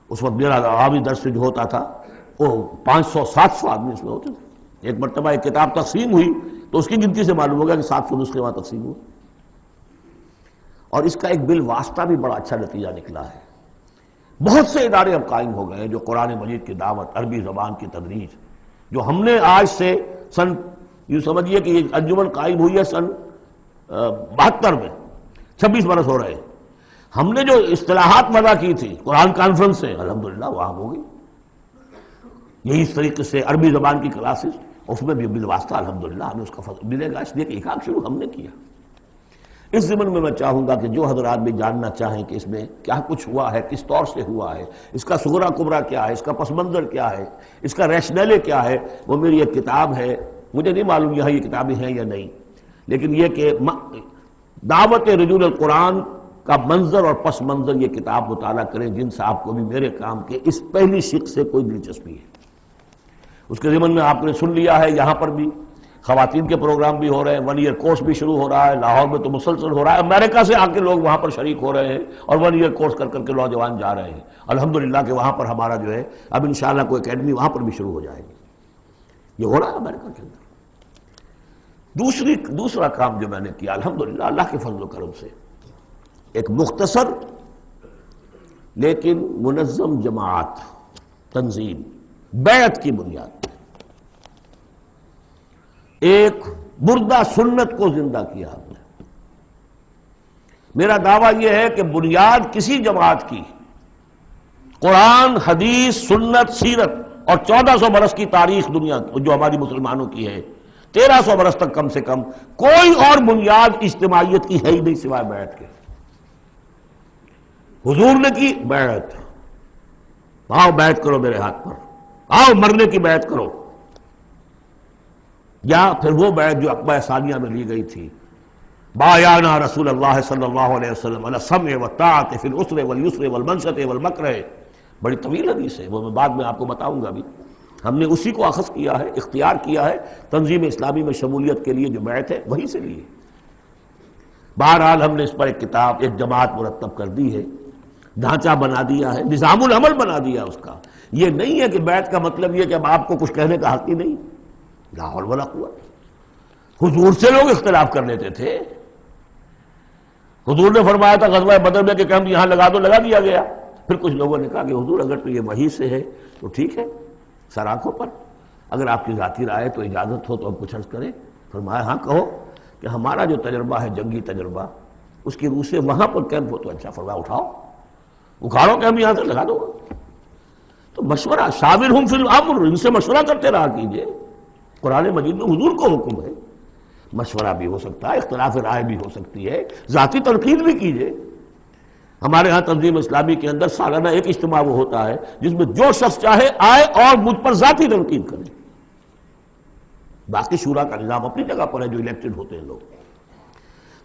اس وقت میرا عوامی درس جو ہوتا تھا وہ 500-700 آدمی اس میں ہوتے تھے۔ ایک مرتبہ ایک کتاب تقسیم ہوئی تو اس کی گنتی سے معلوم ہو گیا کہ 700 نسخے وہاں تقسیم ہوئے، اور اس کا ایک بالواسطہ بھی بڑا اچھا نتیجہ نکلا ہے۔ بہت سے ادارے اب قائم ہو گئے ہیں جو قرآن مجید کی دعوت، عربی زبان کی تدریج، جو ہم نے آج سے سن یوں سمجھیے کہ یہ انجمن قائم ہوئی ہے سن 72 میں، 26 برس ہو رہے ہیں۔ ہم نے جو اصطلاحات وضع کی تھی، قرآن کانفرنس سے، الحمدللہ وہاں ہو گئی۔ یہی اس طریقے سے عربی زبان کی کلاسز، اس میں بھی بالواسطہ الحمدللہ ہمیں اس کا فضل ملے گا، اس لیے کہ ایک شروع ہم نے کیا۔ اس ضمن میں چاہوں گا کہ جو حضرات بھی جاننا چاہیں کہ اس میں کیا کچھ ہوا ہے، کس طور سے ہوا ہے، اس کا صغرا کبرا کیا ہے، اس کا پس منظر کیا ہے، اس کا ریشنلے کیا ہے، وہ میری ایک کتاب ہے، مجھے نہیں معلوم یہاں یہ کتابیں ہیں یا نہیں، لیکن یہ کہ دعوت رجول القرآن کا منظر اور پس منظر یہ کتاب مطالعہ کریں جن صاحب کو بھی میرے کام کے اس پہلی شق سے کوئی دلچسپی ہے۔ اس کے ضمن میں آپ نے سن لیا ہے، یہاں پر بھی خواتین کے پروگرام بھی ہو رہے ہیں، 1 ایئر کورس بھی شروع ہو رہا ہے، لاہور میں تو مسلسل ہو رہا ہے، امریکہ سے آ کے لوگ وہاں پر شریک ہو رہے ہیں اور 1 ایئر کورس کر کے نوجوان جا رہے ہیں۔ الحمدللہ کہ وہاں پر ہمارا جو ہے اب انشاءاللہ کوئی اکیڈمی وہاں پر بھی شروع ہو جائے گی، یہ ہو رہا ہے امریکہ کے اندر۔ دوسرا کام جو میں نے کیا الحمدللہ اللہ کے فضل و کرم سے، ایک مختصر لیکن منظم جماعت تنظیم بیعت کی بنیاد پر ایک مردہ سنت کو زندہ کیا آپ نے۔ میرا دعویٰ یہ ہے کہ بنیاد کسی جماعت کی قرآن، حدیث، سنت، سیرت اور 1400 برس کی تاریخ دنیا جو ہماری مسلمانوں کی ہے، 1300 برس تک کم سے کم کوئی اور بنیاد اجتماعیت کی ہے ہی نہیں سوائے بیعت کے۔ حضور نے کی بیعت، آؤ بیعت کرو میرے ہاتھ پر، آؤ مرنے کی بیعت کرو، یا پھر وہ بیعت جو عقبہ ثانیہ میں لی گئی تھی، بایعنا رسول اللہ صلی اللہ علیہ وسلم علی السمع والطاعۃ فی العسر والیسر والمنشط والمکرہ، بڑی طویل حدیث ہے، وہ میں بعد میں آپ کو بتاؤں گا بھی۔ ہم نے اسی کو اخذ کیا ہے، اختیار کیا ہے، تنظیم اسلامی میں شمولیت کے لیے جو بیعت ہے وہیں سے لی ہے۔ بہرحال ہم نے اس پر ایک کتاب، ایک جماعت مرتب کر دی ہے، ڈھانچہ بنا دیا ہے، نظام العمل بنا دیا اس کا۔ یہ نہیں ہے کہ بیعت کا مطلب یہ کہ اب آپ کو کچھ کہنے کا حق ہی نہیں، لا حول ولا قوت۔ حضور سے لوگ اختلاف کر لیتے تھے، حضور نے فرمایا تھا غزوہ بدر میں کہ ہم یہاں لگا دو، لگا دیا گیا۔ پھر کچھ لوگوں نے کہا کہ حضور اگر تو یہ وحی سے ہے تو ٹھیک ہے، سر آنکھوں پر، اگر آپ کی ذاتی رائے تو اجازت ہو تو ہم کچھ عرض کریں۔ فرمایا ہاں کہو، کہ ہمارا جو تجربہ ہے جنگی تجربہ، اس کی روح سے وہاں پر کیمپ ہو تو اچھا۔ فرمایا اٹھاؤ، اکھاڑو کہ ہم یہاں سے لگا دو۔ تو مشورہ، شاورہم فی الامر، ان سے مشورہ کرتے رہا کیجئے۔ قرآن مجید میں حضور کو حکم ہے، مشورہ بھی ہو سکتا ہے، اختلاف رائے بھی ہو سکتی ہے، ذاتی تنقید بھی کیجئے۔ ہمارے ہاں تنظیم اسلامی کے اندر سالانہ ایک اجتماع وہ ہوتا ہے جس میں جو شخص چاہے آئے اور مجھ پر ذاتی تنقید کرے۔ باقی شورا کا نظام اپنی جگہ پر ہے جو الیکٹڈ ہوتے ہیں لوگ۔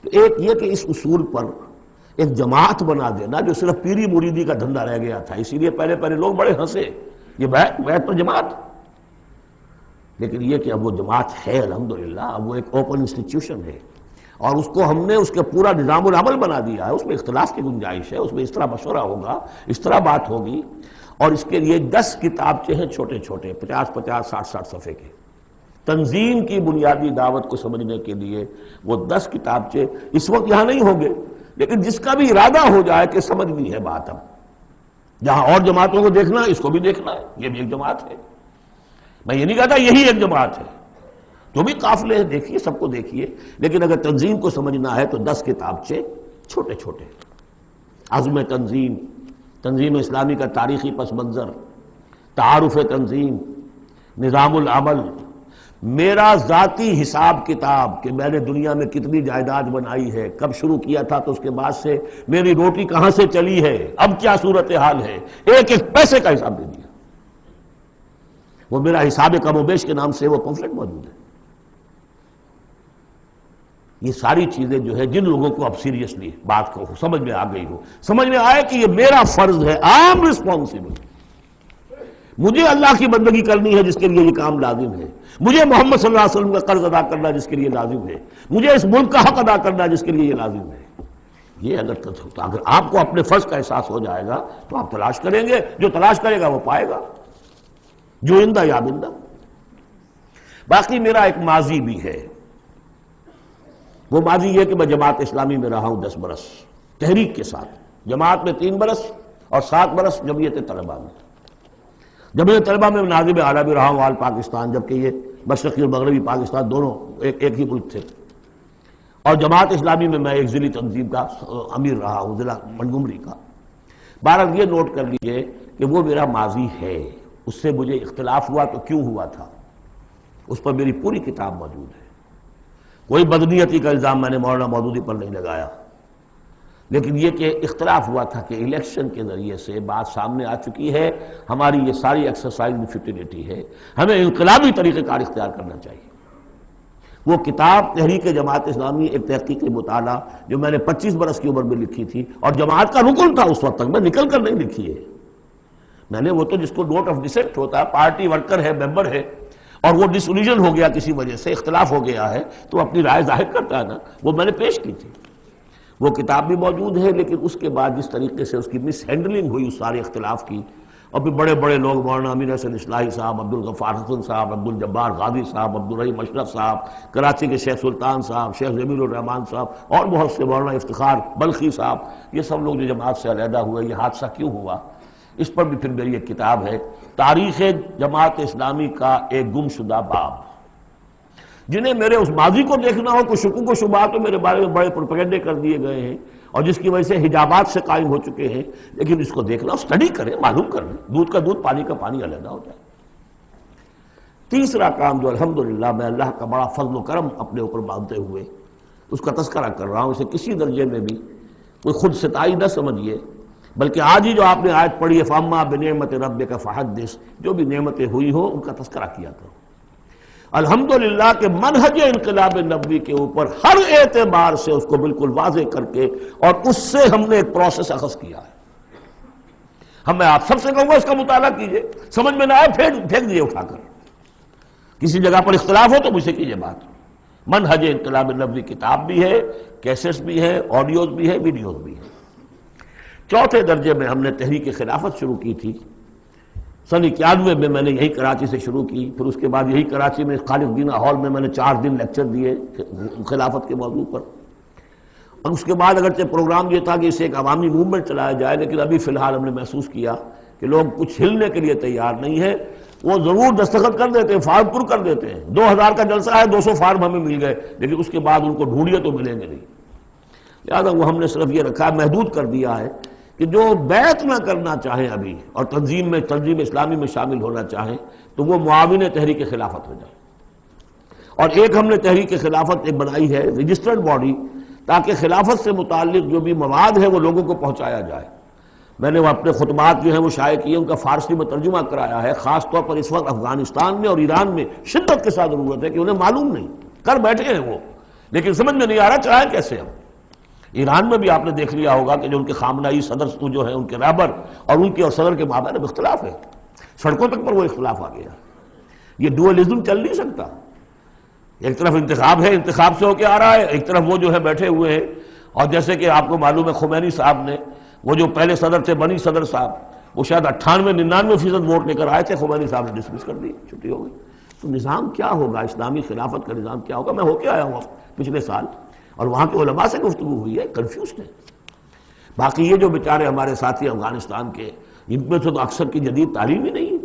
تو ایک یہ کہ اس اصول پر ایک جماعت بنا دینا جو صرف پیری مریدی کا دھندا رہ گیا تھا، اسی لیے پہلے لوگ بڑے ہنسے، یہ بیعت پر جماعت۔ لیکن یہ کہ اب وہ جماعت ہے الحمدللہ، اب وہ ایک اوپن انسٹیٹیوشن ہے، اور اس کو ہم نے اس کے پورا نظام العمل بنا دیا ہے۔ اس میں اختلاف کی گنجائش ہے، اس میں اس طرح مشورہ ہوگا، اس طرح بات ہوگی، اور اس کے لیے 10 کتابچے ہیں چھوٹے چھوٹے، 50-50 60-60 صفحے کے۔ تنظیم کی بنیادی دعوت کو سمجھنے کے لیے وہ 10 کتابچے اس وقت یہاں نہیں ہوں گے، لیکن جس کا بھی ارادہ ہو جائے کہ سمجھنی ہے بات، اب جہاں اور جماعتوں کو دیکھنا ہے اس کو بھی دیکھنا ہے، یہ بھی ایک جماعت ہے۔ میں یہ نہیں کہتا یہی ایک جماعت ہے، جو بھی قافلے ہیں دیکھیے، سب کو دیکھیے، لیکن اگر تنظیم کو سمجھنا ہے تو 10 کتابچے چھوٹے چھوٹے۔ عزم تنظیم، تنظیم اسلامی کا تاریخی پس منظر، تعارف تنظیم، نظام العمل، میرا ذاتی حساب کتاب کہ میں نے دنیا میں کتنی جائیداد بنائی ہے، کب شروع کیا تھا تو اس کے بعد سے میری روٹی کہاں سے چلی ہے، اب کیا صورتحال ہے، ایک ایک پیسے کا حساب دے دیا۔ وہ میرا حساب کم و بیش کے نام سے وہ پمفلٹ موجود ہے۔ یہ ساری چیزیں جو ہے جن لوگوں کو اب سیریسلی بات کو سمجھ میں آ گئی ہو، سمجھ میں آئے کہ یہ میرا فرض ہے، عام رسپانسبل، مجھے اللہ کی بندگی کرنی ہے جس کے لیے یہ کام لازم ہے، مجھے محمد صلی اللہ علیہ وسلم کا قرض ادا کرنا جس کے لیے لازم ہے، مجھے اس ملک کا حق ادا کرنا جس کے لیے یہ لازم ہے۔ یہ اگر آپ کو اپنے فرض کا احساس ہو جائے گا تو آپ تلاش کریں گے، جو تلاش کرے گا وہ پائے گا، جو اندہ یا بندہ۔ باقی میرا ایک ماضی بھی ہے، وہ ماضی یہ کہ میں جماعت اسلامی میں رہا ہوں 10 برس تحریک کے ساتھ، جماعت میں 3 برس اور 7 برس جمعیت طلبہ میں۔ جمعیت طلبہ میں ناظم اعلیٰ بھی رہا ہوں آل پاکستان، جبکہ یہ مشرقی اور مغربی پاکستان دونوں ایک ہی ملک تھے، اور جماعت اسلامی میں میں ایک ضلعی تنظیم کا امیر رہا ہوں، ضلع منگمری کا۔ بہرحال یہ نوٹ کر لیجئے کہ وہ میرا ماضی ہے، اس سے مجھے اختلاف ہوا تو کیوں ہوا تھا، اس پر میری پوری کتاب موجود ہے۔ کوئی بدنیتی کا الزام میں نے مولانا مودودی پر نہیں لگایا، لیکن یہ کہ اختلاف ہوا تھا کہ الیکشن کے ذریعے سے بات سامنے آ چکی ہے، ہماری یہ ساری ایکسرسائز میں فٹیلٹی ہے، ہمیں انقلابی طریقہ کار اختیار کرنا چاہیے۔ وہ کتاب تحریک جماعت اسلامی ایک تحقیقی مطالعہ جو میں نے 25 برس کی عمر میں لکھی تھی اور جماعت کا رکن تھا اس وقت تک، میں نکل کر نہیں لکھی ہے میں نے، وہ تو جس کو نوٹ آف ڈسینٹ ہوتا ہے، پارٹی ورکر ہے، ممبر ہے، اور وہ ڈس اولیژن ہو گیا کسی وجہ سے، اختلاف ہو گیا ہے تو اپنی رائے ظاہر کرتا ہے نا، وہ میں نے پیش کی تھی۔ وہ کتاب بھی موجود ہے، لیکن اس کے بعد جس طریقے سے اس کی مس ہینڈلنگ ہوئی اس سارے اختلاف کی، اور پھر بڑے بڑے لوگ مولانا امین حسن اصلاحی صاحب، عبدالغفار حسن صاحب، عبدالجبار غازی صاحب، عبدالرحیم اشرف صاحب، کراچی کے شیخ سلطان صاحب، شیخ جمیل الرحمان صاحب، اور بہت سے، مولانا افتخار بلخی صاحب، یہ سب لوگ جو جماعت سے علیحدہ ہوئے، یہ حادثہ کیوں ہوا، اس پر بھی پھر میری ایک کتاب ہے، تاریخ جماعت اسلامی کا ایک گم شدہ باب۔ جنہیں میرے اس ماضی کو دیکھنا ہو، کچھ شکوک و شبہات تو میرے بارے میں بڑے پروپیگنڈے کر دیے گئے ہیں اور جس کی وجہ سے حجابات سے قائم ہو چکے ہیں، لیکن اس کو دیکھنا، اسٹڈی کریں، معلوم کریں، دودھ کا دودھ پانی کا پانی علیحدہ ہو جائے۔ تیسرا کام جو الحمدللہ میں اللہ کا بڑا فضل و کرم اپنے اوپر مانتے ہوئے اس کا تذکرہ کر رہا ہوں، اسے کسی درجے میں بھی کوئی خود ستائی نہ سمجھیے، بلکہ آج ہی جو آپ نے آیت پڑھی ہے فَأَمَّا بِنِعْمَتِ رَبِّكَ فَحَدِّثْ، جو بھی نعمتیں ہوئی ہوں ان کا تذکرہ کیا کرو۔ الحمدللہ کہ منہج انقلاب نبوی کے اوپر ہر اعتبار سے اس کو بالکل واضح کر کے، اور اس سے ہم نے ایک پروسیس اخذ کیا ہے۔ میں آپ سب سے کہوں گا اس کا مطالعہ کیجئے، سمجھ میں نہ آئے پھینک دیجئے اٹھا کر، کسی جگہ پر اختلاف ہو تو مجھ سے کیجئے بات۔ منہج انقلاب نبوی کتاب بھی ہے، کیسٹس بھی ہے، آڈیوز بھی ہے، ویڈیوز بھی ہے۔ چوتھے درجے میں ہم نے تحریک خلافت شروع کی تھی، سن 91 میں میں نے یہی کراچی سے شروع کی، پھر اس کے بعد یہی کراچی میں خالد دینا ہال میں نے 4 دن لیکچر دیے خلافت کے موضوع پر، اور اس کے بعد اگرچہ پروگرام یہ تھا کہ اسے ایک عوامی موومنٹ چلایا جائے، لیکن ابھی فی الحال ہم نے محسوس کیا کہ لوگ کچھ ہلنے کے لیے تیار نہیں ہے۔ وہ ضرور دستخط کر دیتے ہیں، فارم پر کر دیتے ہیں، 2000 کا جلسہ ہے، 200 فارم ہمیں مل گئے، لیکن اس کے بعد ان کو ڈھونڈیے تو ملیں گے نہیں۔ لہٰذا وہ ہم نے صرف یہ رکھا ہے، محدود کر دیا ہے کہ جو بیعت نہ کرنا چاہیں ابھی اور تنظیم اسلامی میں شامل ہونا چاہیں تو وہ معاون تحریک خلافت ہو جائے۔ اور ایک ہم نے تحریک خلافت ایک بنائی ہے رجسٹرڈ باڈی، تاکہ خلافت سے متعلق جو بھی مواد ہے وہ لوگوں کو پہنچایا جائے۔ میں نے وہ اپنے خطبات جو ہیں وہ شائع کیے، ان کا فارسی میں ترجمہ کرایا ہے، خاص طور پر اس وقت افغانستان میں اور ایران میں شدت کے ساتھ ضرورت ہے کہ انہیں معلوم نہیں، کر بیٹھے ہیں وہ لیکن سمجھ میں نہیں آ رہا چلائیں کیسے ہم۔ ایران میں بھی آپ نے دیکھ لیا ہوگا کہ جو ان کے خامنہئی صدر جو ہیں ان کے رہبر اور ان کے اور صدر کے مابین اب اختلاف ہے، سڑکوں تک پر وہ اختلاف آ گیا۔ یہ ڈوئلزم چل نہیں سکتا، ایک طرف انتخاب ہے، انتخاب سے ہو کے آ رہا ہے، ایک طرف وہ جو ہے بیٹھے ہوئے ہیں، اور جیسے کہ آپ کو معلوم ہے خمینی صاحب نے، وہ جو پہلے صدر تھے بنی صدر صاحب، وہ شاید 98-99% ووٹ لے کر آئے تھے، خمینی صاحب نے ڈسمس کر دی، چھٹی ہو گئی۔ تو نظام کیا ہوگا، اسلامی خلافت کا نظام کیا ہوگا؟ میں ہو کے آیا ہوں پچھلے سال اور وہاں کے علماء سے گفتگو ہوئی ہے، کنفیوزڈ ہے۔ باقی یہ جو بیچارے ہمارے ساتھی افغانستان کے، ان میں تو اکثر کی جدید تعلیم ہی نہیں،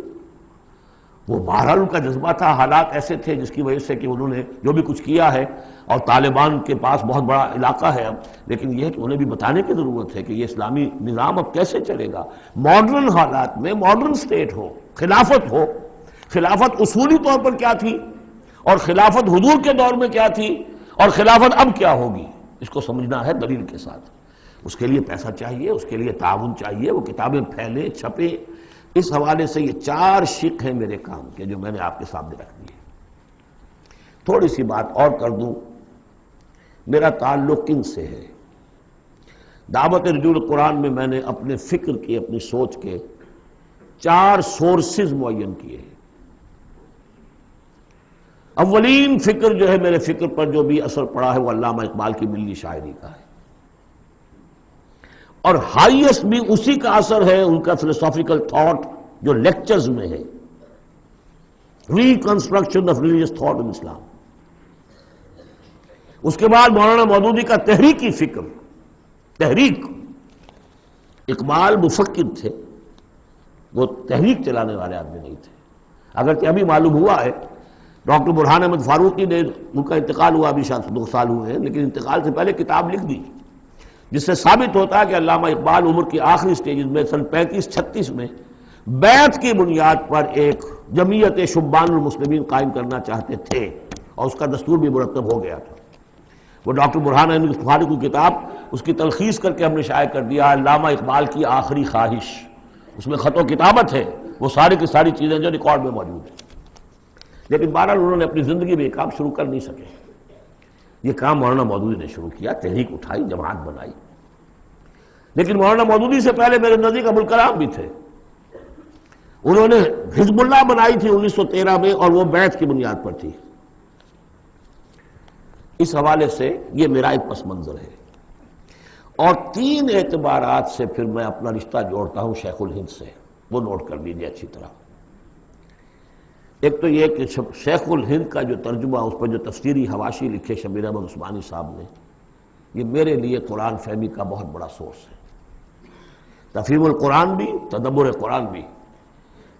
وہ بہرحال ان کا جذبہ تھا، حالات ایسے تھے جس کی وجہ سے کہ انہوں نے جو بھی کچھ کیا ہے، اور طالبان کے پاس بہت بڑا علاقہ ہے اب، لیکن یہ ہے کہ انہیں بھی بتانے کی ضرورت ہے کہ یہ اسلامی نظام اب کیسے چلے گا ماڈرن حالات میں، ماڈرن سٹیٹ ہو، خلافت ہو، خلافت اصولی طور پر کیا تھی اور خلافت حضور کے دور میں کیا تھی اور خلافت اب کیا ہوگی، اس کو سمجھنا ہے دلیل کے ساتھ۔ اس کے لیے پیسہ چاہیے، اس کے لیے تعاون چاہیے، وہ کتابیں پھیلیں، چھپیں۔ اس حوالے سے یہ 4 شق ہیں میرے کام کے جو میں نے آپ کے سامنے رکھ دیے۔ تھوڑی سی بات اور کر دوں، میرا تعلق کن سے ہے؟ دعوت رجوع قرآن میں نے اپنے فکر کی، اپنی سوچ کے 4 سورسز معین کیے ہیں۔ اولین فکر جو ہے میرے فکر پر جو بھی اثر پڑا ہے وہ علامہ اقبال کی ملی شاعری کا ہے، اور ہائیسٹ بھی اسی کا اثر ہے ان کا فلسافیکل تھاٹ جو لیکچرز میں ہے، reconstruction of religious thought in Islam. اس کے بعد مولانا مودودی کا تحریکی فکر، تحریک۔ اقبال مفکر تھے، وہ تحریک چلانے والے آدمی نہیں تھے، اگرچہ ابھی معلوم ہوا ہے ڈاکٹر برہان احمد فاروقی نے، ان کا انتقال ہوا ابھی شاید 2 سال ہوئے ہیں، لیکن انتقال سے پہلے کتاب لکھ دی جس سے ثابت ہوتا ہے کہ علامہ اقبال عمر کی آخری سٹیجز میں سن 35-36 میں بیعت کی بنیاد پر ایک جمعیت شبان المسلمین قائم کرنا چاہتے تھے، اور اس کا دستور بھی مرتب ہو گیا تھا۔ وہ ڈاکٹر برہان احمد اصفہانی کی کتاب، اس کی تلخیص کر کے ہم نے شائع کر دیا علامہ اقبال کی آخری خواہش، اس میں خط و کتابت ہے، وہ ساری کی ساری چیزیں جو ریکارڈ میں موجود ہیں۔ لیکن بہرحال انہوں نے اپنی زندگی میں یہ کام شروع کر نہیں سکے۔ یہ کام مولانا مودودی نے شروع کیا، تحریک اٹھائی، جماعت بنائی۔ لیکن مولانا مودودی سے پہلے میرے نزدیک ابوالکلام بھی تھے۔ انہوں نے حزب اللہ بنائی تھی 1913 میں، اور وہ بیعت کی بنیاد پر تھی۔ اس حوالے سے یہ میرا ایک پس منظر ہے، اور 3 اعتبارات سے پھر میں اپنا رشتہ جوڑتا ہوں شیخ الہند سے، وہ نوٹ کر لیجیے اچھی طرح۔ ایک تو یہ کہ شیخ الہند کا جو ترجمہ، اس پر جو تفسیری حواشی لکھے شبیر احمد عثمانی صاحب نے، یہ میرے لیے قرآن فہمی کا بہت بڑا سورس ہے۔ تفہیم القرآن بھی، تدبر قرآن بھی،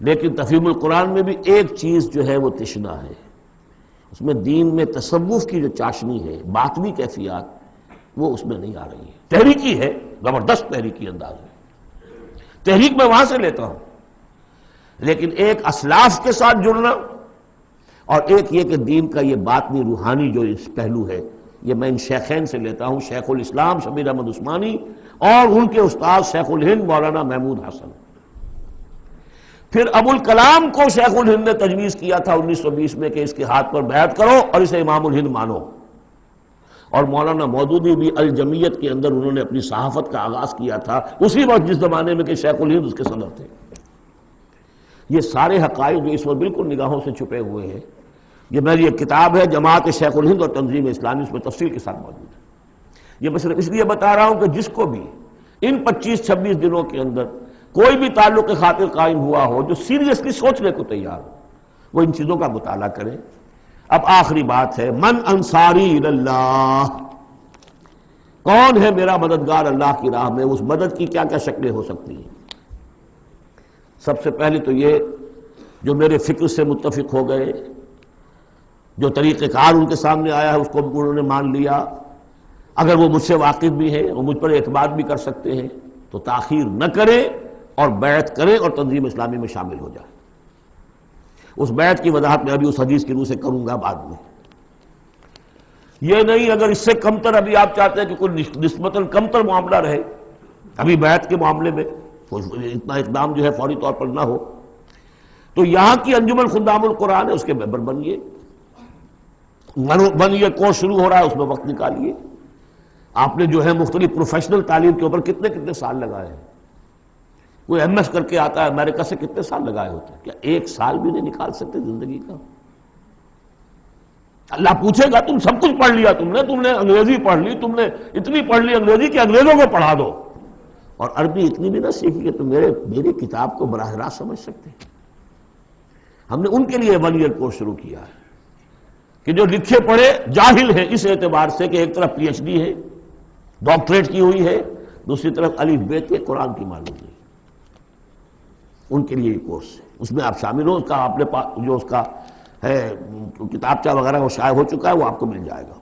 لیکن تفہیم القرآن میں بھی ایک چیز جو ہے وہ تشنا ہے، اس میں دین میں تصوف کی جو چاشنی ہے، باطنی کیفیات، وہ اس میں نہیں آ رہی ہے۔ تحریکی ہے، زبردست تحریکی انداز ہے، تحریک میں وہاں سے لیتا ہوں، لیکن ایک اسلاف کے ساتھ جڑنا اور ایک یہ کہ دین کا یہ باطنی روحانی جو اس پہلو ہے، یہ میں ان شیخین سے لیتا ہوں، شیخ الاسلام شبیر احمد عثمانی اور ان کے استاد شیخ الہند مولانا محمود حسن۔ پھر ابوالکلام کو شیخ الہند نے تجویز کیا تھا 1920 میں کہ اس کے ہاتھ پر بیعت کرو اور اسے امام الہند مانو، اور مولانا مودودی بھی الجمیت کے اندر انہوں نے اپنی صحافت کا آغاز کیا تھا اسی وقت جس زمانے میں کہ شیخ الہند اس کے صدر تھے۔ یہ سارے حقائق جو اس وقت بالکل نگاہوں سے چھپے ہوئے ہیں، یہ میری ایک کتاب ہے جماعت شیخ الہند اور تنظیم اسلامی، اس میں تفصیل کے ساتھ موجود ہے۔ یہ میں صرف اس لیے بتا رہا ہوں کہ جس کو بھی ان 25-26 دنوں کے اندر کوئی بھی تعلق خاطر قائم ہوا ہو، جو سیریسلی سوچنے کو تیار ہو، وہ ان چیزوں کا مطالعہ کریں۔ اب آخری بات ہے، من انصاری اللہ، کون ہے میرا مددگار اللہ کی راہ میں؟ اس مدد کی کیا کیا شکلیں ہو سکتی ہیں؟ سب سے پہلے تو یہ جو میرے فکر سے متفق ہو گئے، جو طریقہ کار ان کے سامنے آیا ہے اس کو انہوں نے مان لیا، اگر وہ مجھ سے واقف بھی ہیں اور مجھ پر اعتماد بھی کر سکتے ہیں تو تاخیر نہ کریں اور بیعت کریں اور تنظیم اسلامی میں شامل ہو جائیں۔ اس بیعت کی وضاحت میں ابھی اس حدیث کی روح سے کروں گا بعد میں۔ یہ نہیں اگر اس سے کمتر ابھی آپ چاہتے ہیں کہ کوئی نسبتاً کمتر معاملہ رہے ابھی بیعت کے معاملے میں، اتنا اقدام جو ہے فوری طور پر نہ ہو، تو یہاں کی انجمن خدام القرآن ہے، اس کے ممبر بنیے، کورس شروع ہو رہا ہے، اس میں وقت نکالیے۔ آپ نے جو ہے مختلف پروفیشنل تعلیم کے اوپر کتنے سال لگائے ہیں؟ کوئی ایم ایس کر کے آتا ہے امریکہ سے، کتنے سال لگائے ہوتے ہیں؟ کیا 1 سال بھی نہیں نکال سکتے زندگی کا؟ اللہ پوچھے گا تم سب کچھ پڑھ لیا، تم نے انگریزی پڑھ لی، تم نے اتنی پڑھ لی انگریزی کہ انگریزوں کو پڑھا دو، اور عربی اتنی بھی نہ سیکھی کہ تم میری کتاب کو براہ راست سمجھ سکتے۔ ہم نے ان کے لیے 1 ایئر کورس شروع کیا ہے کہ جو لکھے پڑھے جاہل ہیں، اس اعتبار سے کہ ایک طرف پی ایچ ڈی ہے، ڈاکٹریٹ کی ہوئی ہے، دوسری طرف الف بے کے قرآن کی معلوم ہے، ان کے لیے یہ کورس ہے۔ اس میں آپ شامل ہو، اس کا آپ نے جو اس کا ہے کتابچہ وغیرہ وہ شائع ہو چکا ہے، وہ آپ کو مل جائے گا۔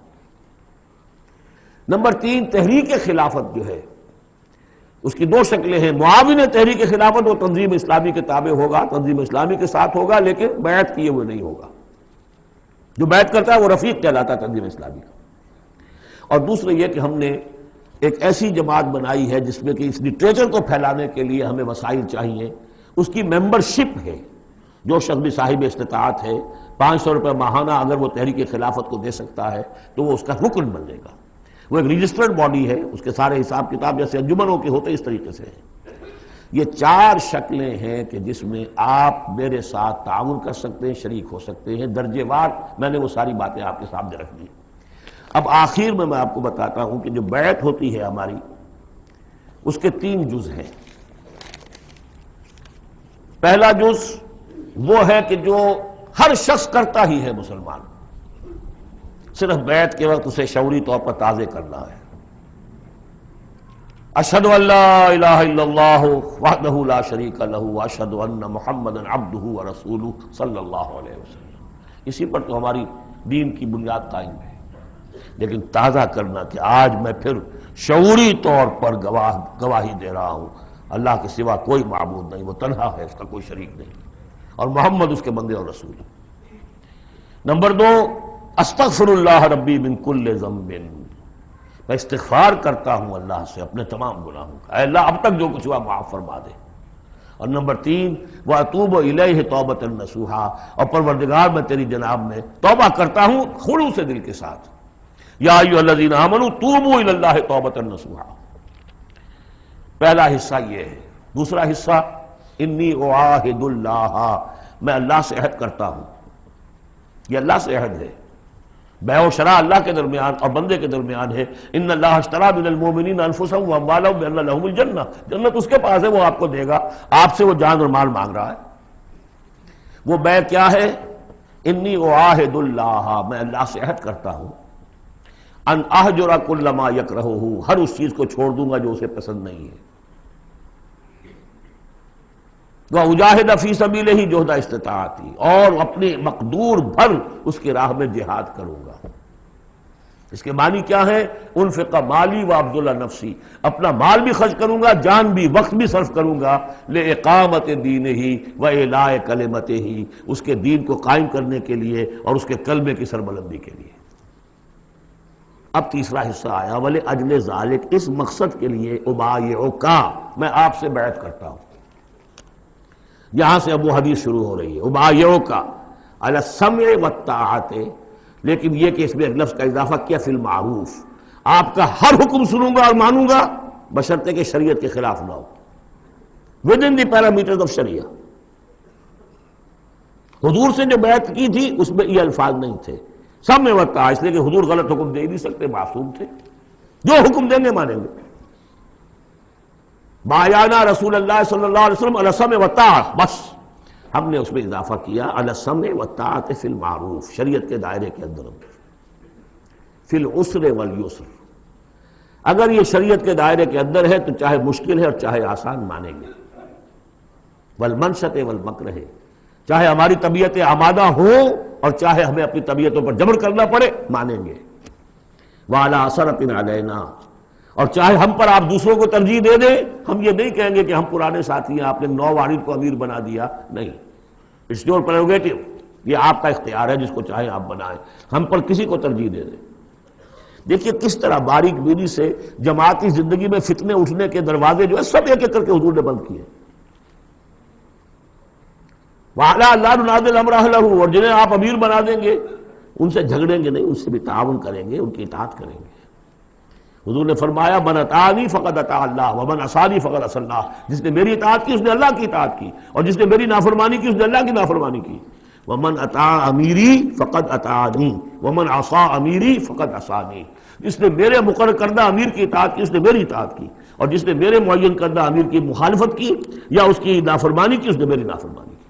نمبر 3، تحریک خلافت جو ہے اس کی 2 شکلیں ہیں۔ معاون تحریک خلافت وہ تنظیم اسلامی کے تابع ہوگا، تنظیم اسلامی کے ساتھ ہوگا، لیکن بیعت کیے ہوئے نہیں ہوگا۔ جو بیعت کرتا ہے وہ رفیق کہلاتا ہے تنظیم اسلامی کا۔ اور دوسرے یہ کہ ہم نے ایک ایسی جماعت بنائی ہے جس میں کہ اس لٹریچر کو پھیلانے کے لیے ہمیں وسائل چاہیے، اس کی ممبرشپ ہے۔ جو شخص بھی صاحب استطاعت ہے 500 روپے ماہانہ اگر وہ تحریک خلافت کو دے سکتا ہے تو وہ اس کا رکن بنے گا۔ وہ ایک رجسٹرڈ باڈی ہے، اس کے سارے حساب کتاب جیسے انجمنوں کے ہوتے اس طریقے سے ہیں۔ یہ 4 شکلیں ہیں کہ جس میں آپ میرے ساتھ تعاون کر سکتے ہیں، شریک ہو سکتے ہیں، درجے وار میں نے وہ ساری باتیں آپ کے سامنے رکھ دی۔ اب آخر میں آپ کو بتاتا ہوں کہ جو بیعت ہوتی ہے ہماری، اس کے 3 جز ہیں۔ پہلا جز وہ ہے کہ جو ہر شخص کرتا ہی ہے مسلمان، صرف بیعت کے وقت اسے شعوری طور پر تازے کرنا ہے۔ اشہد ان لا الہ الا اللہ وحدہ لا شریک لہ واشہد ان محمدا عبدہ ورسولہ صلی اللہ علیہ وسلم۔ اسی پر تو ہماری دین کی بنیاد قائم ہے۔ لیکن تازہ کرنا کہ آج میں پھر شعوری طور پر گواہی دے رہا ہوں اللہ کے سوا کوئی معبود نہیں، وہ تنہا ہے، اس کا کوئی شریک نہیں، اور محمد اس کے بندے اور رسول ہے۔ نمبر 2، استغفر اللہ ربی من کل ذنب، میں استغفار کرتا ہوں اللہ سے اپنے تمام گناہوں کا، اے اللہ اب تک جو کچھ ہوا معاف فرما دے۔ اور نمبر 3 وَأَتُوبُ إِلَيْهِ تَوْبَةً نَصُوحًا، اور پروردگار میں تیری جناب میں توبہ کرتا ہوں خلوص دل کے ساتھ۔ یا ایھا الذین آمنوا توبوا الی اللہ توبۃ نصوحا۔ پہلا حصہ یہ ہے۔ دوسرا حصہ انی اعاہد اللہ، میں اللہ سے عہد کرتا ہوں۔ یہ اللہ سے عہد ہے، بیع و شراء اللہ کے درمیان اور بندے کے درمیان ہے۔ ان اللہ اشتری من المؤمنین انفسهم واموالهم بان لهم الجنہ، جنت اس کے پاس ہے، وہ آپ کو دے گا، آپ سے وہ جان اور مال مانگ رہا ہے۔ وہ بیع کیا ہے؟ انی اعاہد اللہ، میں اللہ سے عہد کرتا ہوں، ان اہجر کل ما یکرہہ، ہر اس چیز کو چھوڑ دوں گا جو اسے پسند نہیں ہے۔ وَأُجَاهِدَ فِي سَبِيلِهِ جُهْدَ اسْتِطَاعَتِي، اور اپنی مقدور بھر اس کی راہ میں جہاد کروں گا۔ اس کے معنی کیا ہے؟ انفق مالی وابذل نفسی، اپنا مال بھی خرچ کروں گا، جان بھی، وقت بھی صرف کروں گا، لِإِقَامَةِ دِينِهِ وَإِعْلَاءِ كَلِمَتِهِ، اس کے دین کو قائم کرنے کے لیے اور اس کے کلمے کی سربلندی کے لیے۔ اب تیسرا حصہ آیا، وَلِأَجْلِ ذَلِكَ، اس مقصد کے لیے أُبَايِعُكَ، میں آپ سے بیعت کرتا ہوں۔ یہاں سے اب وہ حدیث شروع ہو رہی ہے، أُبَايِعُكَ عَلَى السَّمْعِ وَالطَّاعَةِ، لیکن یہ کہ اس میں ایک لفظ کا اضافہ کیا، فی المعروف، آپ کا ہر حکم سنوں گا اور مانوں گا بشرطے کہ شریعت کے خلاف نہ ہو، with in the parameters of sharia. حضور سے جو بیعت کی تھی اس میں یہ الفاظ نہیں تھے، سمع وطاعہ، اس لیے کہ حضور غلط حکم دے نہیں سکتے، معصوم تھے، جو حکم دیں گے مانیں گے۔ بایعنا رسول اللہ صلی اللہ علیہ وسلم علی السمع والطاعہ، بس ہم نے اس میں اضافہ کیا علی السمع والطاعۃ فی المعروف، شریعت کے دائرے کے اندر، فی العسر والیسر، اگر یہ شریعت کے دائرے کے اندر ہے تو چاہے مشکل ہے اور چاہے آسان مانیں گے، والمنشط والمکرہ، چاہے ہماری طبیعتیں آمادہ ہوں اور چاہے ہمیں اپنی طبیعتوں پر جبر کرنا پڑے مانیں گے، وعلی اثرۃ علینا، اور چاہے ہم پر آپ دوسروں کو ترجیح دے دیں، ہم یہ نہیں کہیں گے کہ ہم پرانے ساتھی ہیں، آپ نے نو وارد کو امیر بنا دیا، نہیں، اٹس یور پریروگیٹو، یہ آپ کا اختیار ہے، جس کو چاہیں آپ بنائیں، ہم پر کسی کو ترجیح دے دیں۔ دیکھیے کس طرح باریک بینی سے جماعتی زندگی میں فتنے اٹھنے کے دروازے جو ہے سب ایک ایک کر کے حضور نے بند کیے۔ وَعَلَىٰ لَا نُنَازِلُ الْأَمْرَ أَهْلَهُ، اور جنہیں آپ امیر بنا دیں گے ان سے جھگڑیں گے نہیں، ان سے بھی تعاون کریں گے، ان کی اطاعت کریں گے۔ حضور نے فرمایا من اطاعنی فقد اطاع اللہ ومن عصانی فقد عصی اللہ، جس نے میری اطاعت کی اس نے اللہ کی اطاعت کی، اور جس نے میری نافرمانی کی اس نے اللہ کی نافرمانی کی۔ ومن اطاع امیری فقد اطاعنی ومن عصا امیری فقد عصانی، جس نے میرے مقرر کردہ امیر کی اطاعت کی اس نے میری اطاعت کی، اور جس نے میرے معین کردہ امیر کی مخالفت کی یا اس کی نافرمانی کی اس نے میری نافرمانی کی۔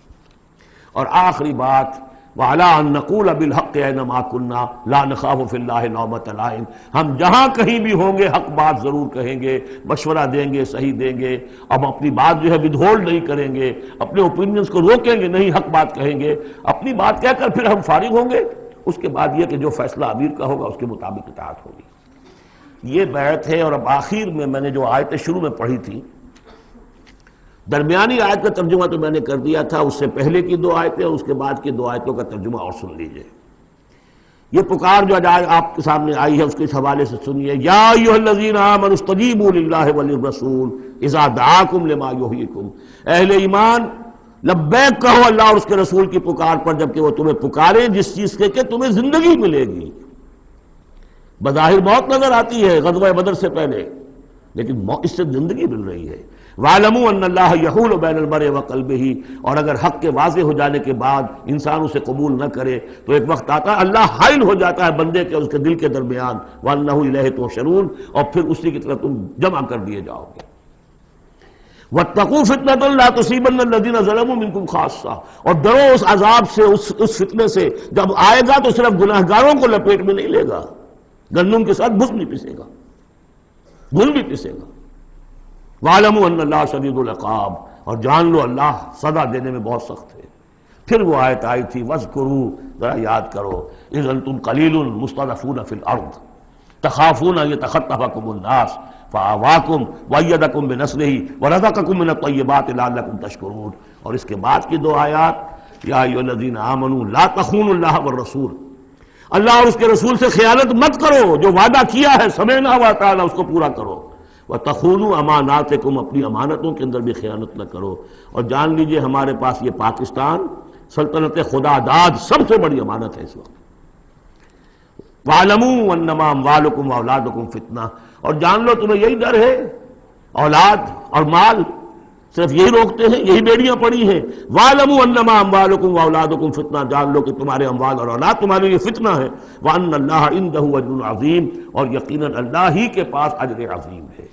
اور آخری بات، وَعَلَىٰ أَن نَّقُولَ بِالْحَقِّ أَيْنَمَا كُنَّا لَا نَخَافُ فِي اللَّهِ لَوْمَةَ لَائِمٍ، ہم جہاں کہیں بھی ہوں گے حق بات ضرور کہیں گے، مشورہ دیں گے، صحیح دیں گے، اب اپنی بات جو ہے ودہولڈ نہیں کریں گے، اپنے اوپینینز کو روکیں گے نہیں، حق بات کہیں گے، اپنی بات کہہ کر پھر ہم فارغ ہوں گے، اس کے بعد یہ کہ جو فیصلہ امیر کا ہوگا اس کے مطابق اطاعت ہوگی۔ یہ بیعت ہے۔ اور اب آخر میں نے جو آیتیں شروع میں پڑھی تھی، درمیانی آیت کا ترجمہ تو میں نے کر دیا تھا، اس سے پہلے کی دو آیتیں اور اس کے بعد کی دو آیتوں کا ترجمہ اور سن لیجئے۔ یہ پکار جو آج آپ کے سامنے آئی ہے اس کے حوالے سے سنیے، یا ایھا الذین آمنوا استجیبوا للہ وللرسول اذا دعاکم لما یحییکم، اہل ایمان لبیک کہو اللہ اور اس کے رسول کی پکار پر جبکہ وہ تمہیں پکاریں جس چیز کے کہ تمہیں زندگی ملے گی۔ بظاہر موت نظر آتی ہے غزوہ بدر سے پہلے، لیکن اس سے زندگی مل رہی ہے۔ وَاعْلَمُوا أَنَّ اللَّهَ يَحُولُ بَيْنَ الْمَرْءِ وَقَلْبِهِ، اور اگر حق کے واضح ہو جانے کے بعد انسان اسے قبول نہ کرے تو ایک وقت آتا ہے اللہ حائل ہو جاتا ہے بندے کے اور اس کے دل کے درمیان، وَأَنَّهُ إِلَيْهِ تُحْشَرُونَ، اور پھر اسی کی طرف تم جمع کر دیے جاؤ گے۔ وَاتَّقُوا فِتْنَةً لَا تُصِيبَنَّ الَّذِينَ ظَلَمُوا مِنكُمْ خَاصَّةً، اور ڈرو اس عذاب سے، اس فتنے سے، جب آئے گا تو صرف گناہگاروں کو لپیٹ میں نہیں لے گا، گندم کے ساتھ بھس نہیں پسے گا، گل بھی پسے گا۔ وَاعْلَمُوا أَنَّ اللَّهَ شَدِيدُ الْعِقَابِ، اور جان لو اللہ سزا دینے میں بہت سخت ہے۔ پھر وہ آیت آئی تھی وَاذْكُرُوا، ذرا یاد کرو، إِذْ أَنْتُمْ قَلِيلٌ مُسْتَضْعَفُونَ فِي الْأَرْضِ تَخَافُونَ أَن يَتَخَطَّفَكُمُ النَّاسُ فَآوَاكُمْ وَأَيَّدَكُمْ بِنَصْرِهِ وَرَزَقَكُمْ مِنَ الطَّيِّبَاتِ لَعَلَّكُمْ تَشْكُرُونَ۔ اور اس کے بعد کی دو آیات، یا ایھا الذین آمنوا لا تخونوا اللہ والرسول، اللہ اور اس کے رسول سے خیانت مت کرو، جو وعدہ کیا ہے سمعنا وأطعنا اس کو پورا کرو۔ وَتَخُونُوا أَمَانَاتِكُمْ اپنی امانتوں کے اندر بھی خیانت نہ کرو۔ اور جان لیجئے ہمارے پاس یہ پاکستان سلطنت خدا داد سب سے بڑی امانت ہے اس وقت۔ وَاعْلَمُوا أَنَّمَا أَمْوَالُكُمْ وَأَوْلَادُكُمْ فِتْنَةٌ، اور جان لو تمہیں یہی ڈر ہے، اولاد اور مال صرف یہی روکتے ہیں، یہی بیڑیاں پڑی ہیں۔ وَاعْلَمُوا أَنَّمَا أَمْوَالُكُمْ وَأَوْلَادُكُمْ فِتْنَةٌ، جان لو کہ تمہارے اموال اور اولاد تمہارے لیے فتنہ ہے۔ وَأَنَّ اللَّهَ عِندَهُ أَجْرٌ عَظِيمٌ، اور یقیناً اللہ ہی کے پاس اجر عظیم ہے۔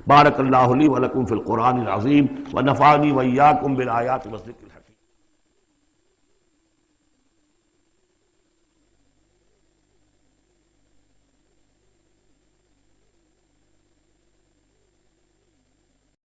بارک اللہ لی ولکم فی القرآن العظیم ونفعنی وإیاکم بالآیات والذکر